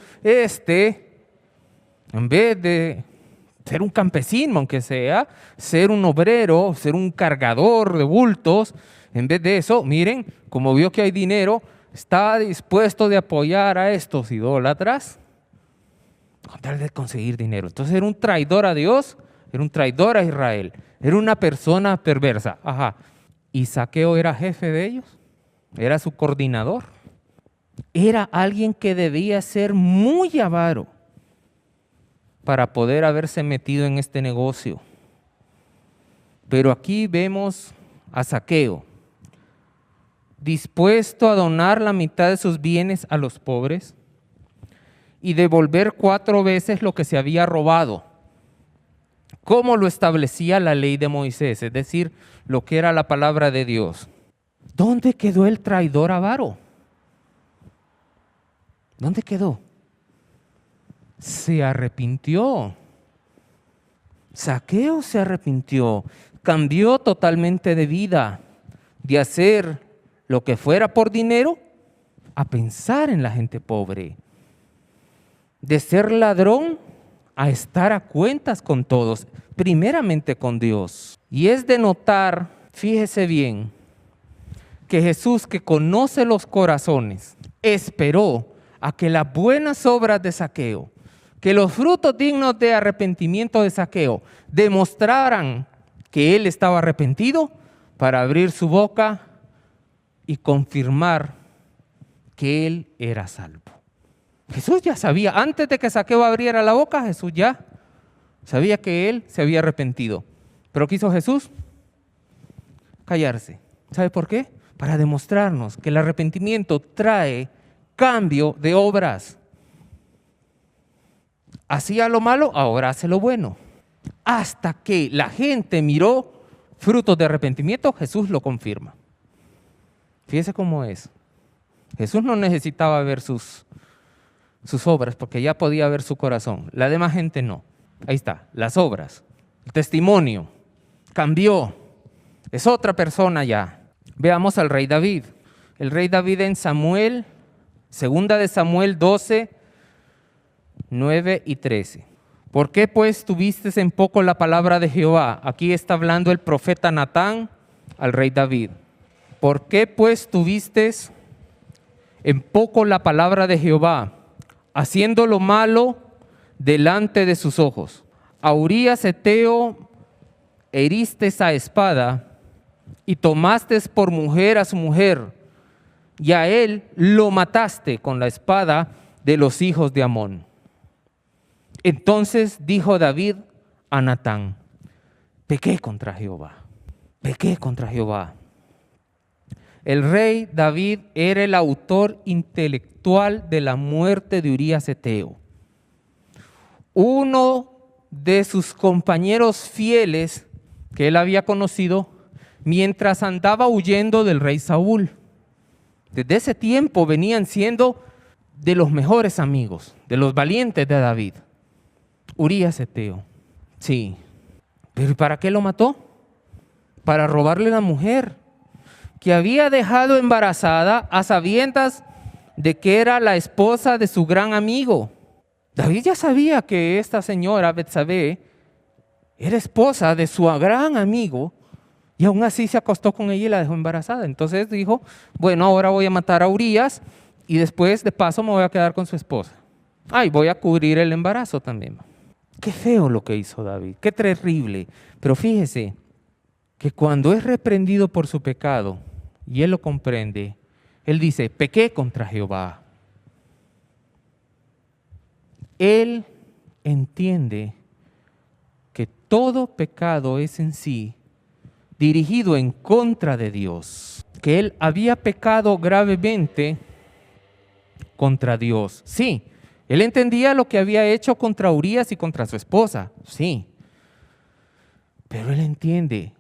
En vez de ser un campesino, aunque sea, ser un obrero, ser un cargador de bultos, en vez de eso, miren, como vio que hay dinero, está dispuesto de apoyar a estos idólatras con tal de conseguir dinero. Entonces era un traidor a Dios, era un traidor a Israel, era una persona perversa. Ajá. ¿Y Zaqueo era jefe de ellos? ¿Era su coordinador? Era alguien que debía ser muy avaro para poder haberse metido en este negocio. Pero aquí vemos a Zaqueo, dispuesto a donar la mitad de sus bienes a los pobres y devolver 4 veces lo que se había robado, como lo establecía la ley de Moisés, es decir, lo que era la palabra de Dios. ¿Dónde quedó el traidor avaro? ¿Dónde quedó? Se arrepintió. Zaqueo se arrepintió, cambió totalmente de vida, de hacer lo que fuera por dinero a pensar en la gente pobre, de ser ladrón a estar a cuentas con todos, primeramente con Dios. Y es de notar, fíjese bien, que Jesús, que conoce los corazones, esperó a que las buenas obras de Zaqueo, que los frutos dignos de arrepentimiento de Zaqueo demostraran que él estaba arrepentido para abrir su boca y confirmar que él era salvo. Jesús ya sabía, antes de que Zaqueo abriera la boca, Jesús ya sabía que él se había arrepentido. ¿Pero qué hizo Jesús? Callarse. ¿Sabe por qué? Para demostrarnos que el arrepentimiento trae cambio de obras. Hacía lo malo, ahora hace lo bueno. Hasta que la gente miró frutos de arrepentimiento, Jesús lo confirma. Fíjese cómo es. Jesús no necesitaba ver sus obras porque ya podía ver su corazón. La demás gente no. Ahí está, las obras, el testimonio. Cambió. Es otra persona ya. Veamos al rey David. El rey David en Samuel, 2 de Samuel 12, 9 y 13. ¿Por qué pues tuviste en poco la palabra de Jehová? Aquí está hablando el profeta Natán al rey David. ¿Por qué pues tuviste en poco la palabra de Jehová, haciendo lo malo delante de sus ojos? A Urías Eteo heriste a espada y tomaste por mujer a su mujer, y a él lo mataste con la espada de los hijos de Amón. Entonces dijo David a Natán: pequé contra Jehová, pequé contra Jehová. El rey David era el autor intelectual de la muerte de Urías Eteo. Uno de sus compañeros fieles que él había conocido mientras andaba huyendo del rey Saúl. Desde ese tiempo venían siendo de los mejores amigos, de los valientes de David. Urías Eteo, sí. ¿Pero para qué lo mató? Para robarle la mujer que había dejado embarazada a sabiendas de que era la esposa de su gran amigo. David ya sabía que esta señora Betsabé era esposa de su gran amigo y aún así se acostó con ella y la dejó embarazada. Entonces dijo, bueno, ahora voy a matar a Urías y después de paso me voy a quedar con su esposa. Y voy a cubrir el embarazo también. Qué feo lo que hizo David, qué terrible. Pero fíjese que cuando es reprendido por su pecado y él lo comprende, él dice, pequé contra Jehová. Él entiende que todo pecado es en sí dirigido en contra de Dios, que él había pecado gravemente contra Dios. Sí, él entendía lo que había hecho contra Urías y contra su esposa, sí, pero él entiende,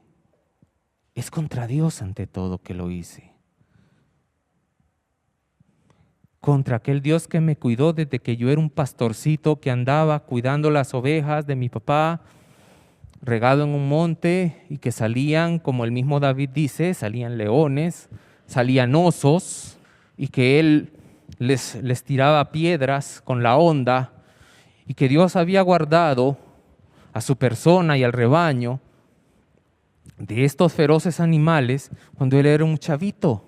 es contra Dios ante todo que lo hice. Contra aquel Dios que me cuidó desde que yo era un pastorcito que andaba cuidando las ovejas de mi papá, regado en un monte, y que salían, como el mismo David dice, salían leones, salían osos, y que él les tiraba piedras con la honda, y que Dios había guardado a su persona y al rebaño de estos feroces animales cuando él era un chavito.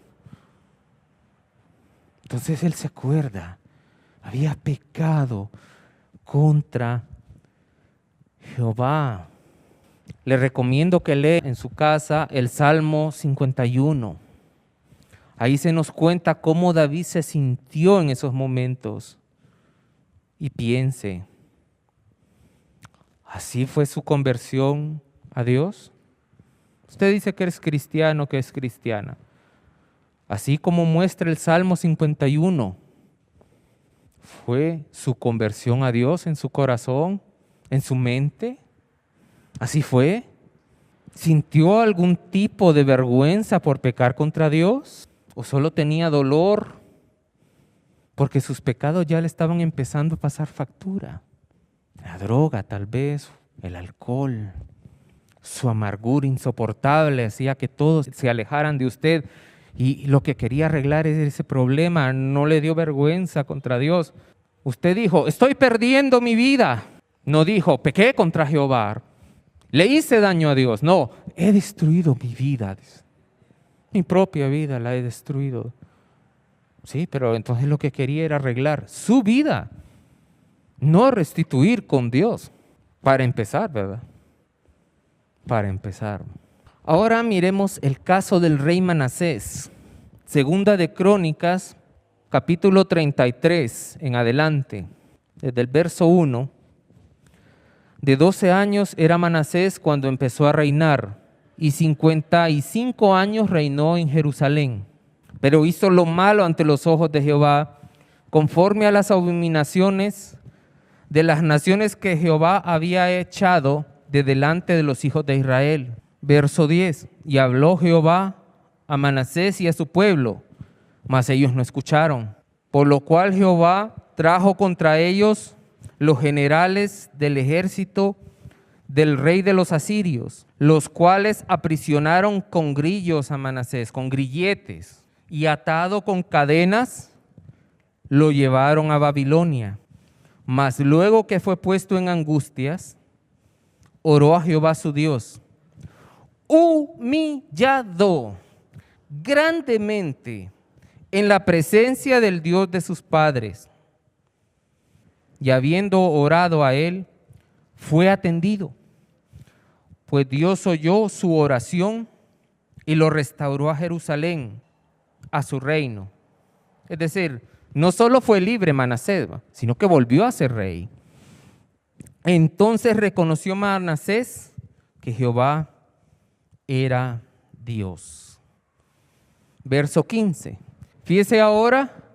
Entonces él se acuerda, había pecado contra Jehová. Le recomiendo que lea en su casa el Salmo 51. Ahí se nos cuenta cómo David se sintió en esos momentos. Y piense, ¿así fue su conversión a Dios? Usted dice que eres cristiano, que es cristiana. Así como muestra el Salmo 51, ¿fue su conversión a Dios en su corazón, en su mente? ¿Así fue? ¿Sintió algún tipo de vergüenza por pecar contra Dios? ¿O solo tenía dolor porque sus pecados ya le estaban empezando a pasar factura? La droga, tal vez, el alcohol, su amargura insoportable hacía que todos se alejaran de usted y lo que quería arreglar es ese problema. No le dio vergüenza contra Dios. Usted dijo, estoy perdiendo mi vida. No dijo, pequé contra Jehová, le hice daño a Dios. No, he destruido mi vida. Mi propia vida la he destruido. Sí, pero entonces lo que quería era arreglar su vida, no restituir con Dios. Para empezar, ¿verdad? Para empezar. Ahora miremos el caso del rey Manasés. Segunda de Crónicas, capítulo 33 en adelante, desde el verso 1. De 12 años era Manasés cuando empezó a reinar, y 55 años reinó en Jerusalén. Pero hizo lo malo ante los ojos de Jehová, conforme a las abominaciones de las naciones que Jehová había echado de delante de los hijos de Israel. Verso 10. Y habló Jehová a Manasés y a su pueblo, mas ellos no escucharon. Por lo cual Jehová trajo contra ellos los generales del ejército del rey de los asirios, los cuales aprisionaron con grillos a Manasés, con grilletes, y atado con cadenas, lo llevaron a Babilonia. Mas luego que fue puesto en angustias, oró a Jehová su Dios, humillado grandemente en la presencia del Dios de sus padres. Y habiendo orado a él, fue atendido, pues Dios oyó su oración y lo restauró a Jerusalén, a su reino. Es decir, no solo fue libre Manasés, sino que volvió a ser rey. Entonces reconoció Manasés que Jehová era Dios. Verso 15. Fíjese ahora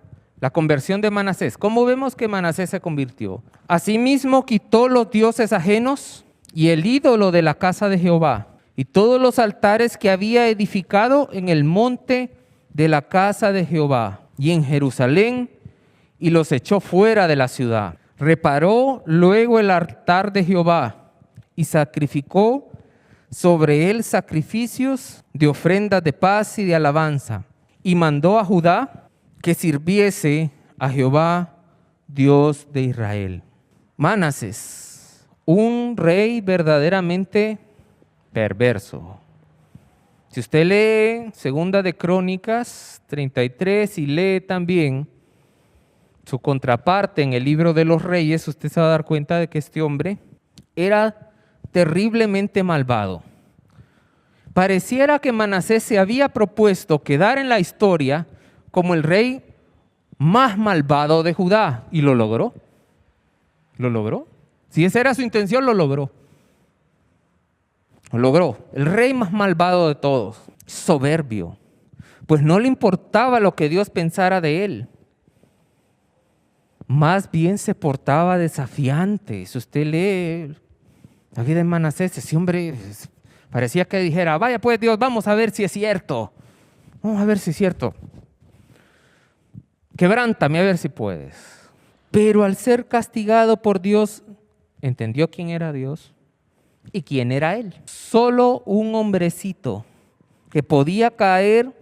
la conversión de Manasés. ¿Cómo vemos que Manasés se convirtió? Asimismo quitó los dioses ajenos y el ídolo de la casa de Jehová y todos los altares que había edificado en el monte de la casa de Jehová y en Jerusalén, y los echó fuera de la ciudad. Reparó luego el altar de Jehová y sacrificó sobre él sacrificios de ofrendas de paz y de alabanza, y mandó a Judá que sirviese a Jehová, Dios de Israel. Manasés, un rey verdaderamente perverso. Si usted lee Segunda de Crónicas 33 y lee también su contraparte en el libro de los Reyes, usted se va a dar cuenta de que este hombre era terriblemente malvado. Pareciera que Manasés se había propuesto quedar en la historia como el rey más malvado de Judá, y lo logró. ¿Lo logró? Si esa era su intención, lo logró. Lo logró. El rey más malvado de todos, soberbio, pues no le importaba lo que Dios pensara de él. Más bien se portaba desafiante. Si usted lee la vida de Manasés, ese hombre parecía que dijera, vaya pues Dios, vamos a ver si es cierto. Vamos a ver si es cierto. Quebrántame a ver si puedes. Pero al ser castigado por Dios, entendió quién era Dios y quién era él. Solo un hombrecito que podía caer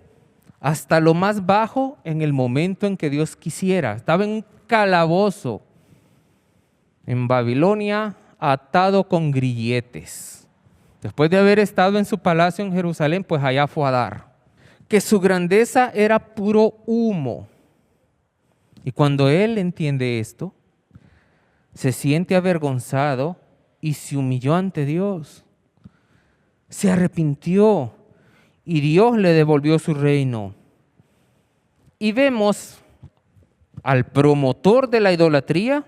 hasta lo más bajo en el momento en que Dios quisiera. Estaba en un calabozo, en Babilonia atado con grilletes. Después de haber estado en su palacio en Jerusalén, pues allá fue a dar. Que su grandeza era puro humo. Y cuando él entiende esto, se siente avergonzado y se humilló ante Dios. Se arrepintió y Dios le devolvió su reino. Y vemos al promotor de la idolatría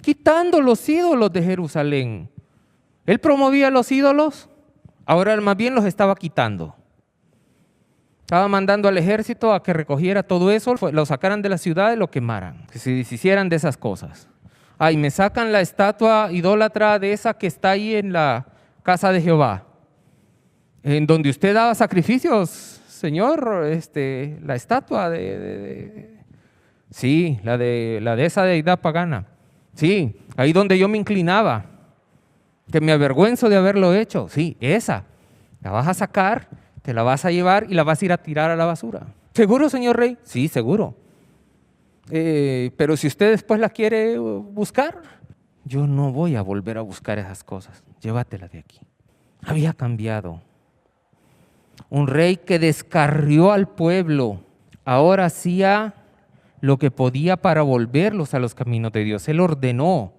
quitando los ídolos de Jerusalén. Él promovía los ídolos, ahora más bien los estaba quitando. Estaba mandando al ejército a que recogiera todo eso, lo sacaran de la ciudad y lo quemaran, que se deshicieran de esas cosas. Y me sacan la estatua idólatra de esa que está ahí en la casa de Jehová, en donde usted daba sacrificios, Señor, la estatua sí, la de esa deidad pagana. Sí, ahí donde yo me inclinaba, que me avergüenzo de haberlo hecho. Sí, esa. La vas a sacar, te la vas a llevar y la vas a ir a tirar a la basura. ¿Seguro, señor rey? Sí, seguro. Pero si usted después la quiere buscar, yo no voy a volver a buscar esas cosas. Llévatela de aquí. Había cambiado. Un rey que descarrió al pueblo, ahora hacía lo que podía para volverlos a los caminos de Dios. Él ordenó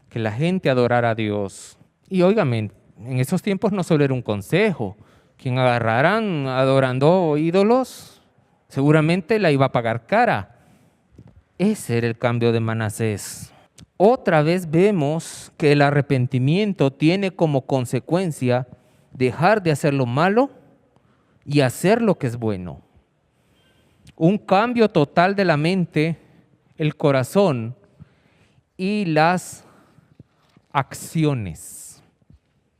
que la gente adorara a Dios. Y óigame, en esos tiempos no solo era un consejo. Quien agarraran adorando ídolos, seguramente la iba a pagar cara. Ese era el cambio de Manasés. Otra vez vemos que el arrepentimiento tiene como consecuencia dejar de hacer lo malo y hacer lo que es bueno. Un cambio total de la mente, el corazón y las acciones,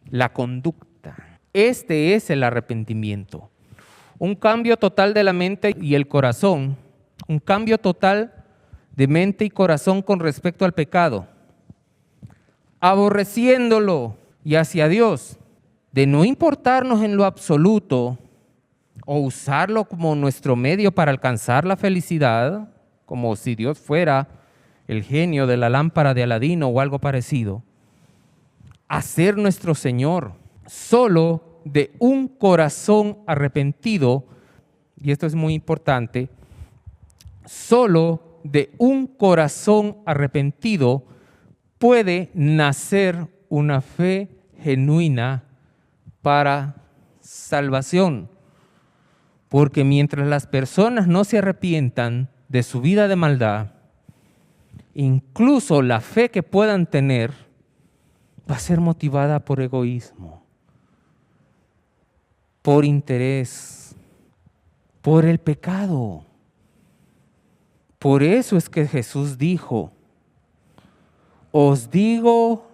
la conducta. Este es el arrepentimiento. Un cambio total de la mente y el corazón, un cambio total de mente y corazón con respecto al pecado, aborreciéndolo y hacia Dios, de no importarnos en lo absoluto o usarlo como nuestro medio para alcanzar la felicidad, como si Dios fuera el genio de la lámpara de Aladino o algo parecido, a ser nuestro Señor, solo de un corazón arrepentido, y esto es muy importante, solo de un corazón arrepentido puede nacer una fe genuina para salvación. Porque mientras las personas no se arrepientan de su vida de maldad, incluso la fe que puedan tener va a ser motivada por egoísmo, por interés, por el pecado. Por eso es que Jesús dijo, os digo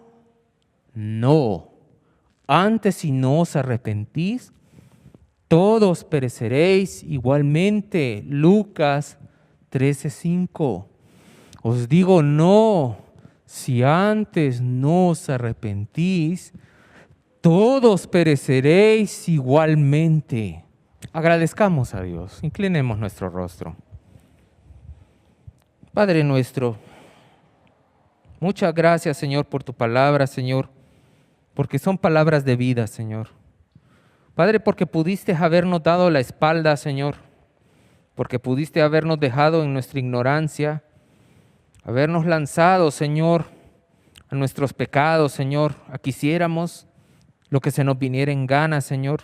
no, antes si no os arrepentís, todos pereceréis igualmente. Lucas 13:5. Os digo no, si antes no os arrepentís, todos pereceréis igualmente. Agradezcamos a Dios, inclinemos nuestro rostro. Padre nuestro, muchas gracias, Señor, por tu palabra, Señor, porque son palabras de vida, Señor. Padre, porque pudiste habernos dado la espalda, Señor, porque pudiste habernos dejado en nuestra ignorancia, habernos lanzado, Señor, a nuestros pecados, Señor, a que hiciéramos lo que se nos viniera en gana, Señor,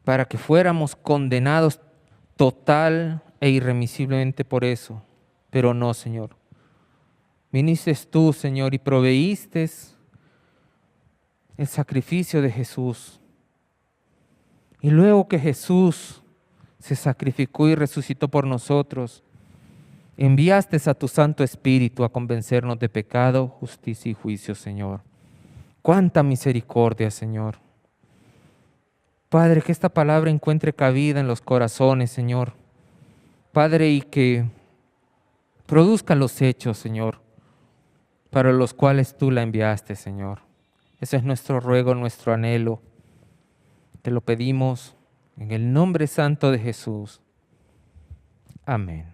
para que fuéramos condenados total e irremisiblemente por eso. Pero no, Señor. Viniste tú, Señor, y proveíste el sacrificio de Jesús. Y luego que Jesús se sacrificó y resucitó por nosotros, enviaste a tu Santo Espíritu a convencernos de pecado, justicia y juicio, Señor. ¡Cuánta misericordia, Señor! Padre, que esta palabra encuentre cabida en los corazones, Señor. Padre, y que produzca los hechos, Señor, para los cuales tú la enviaste, Señor. Ese es nuestro ruego, nuestro anhelo. Te lo pedimos en el nombre santo de Jesús. Amén.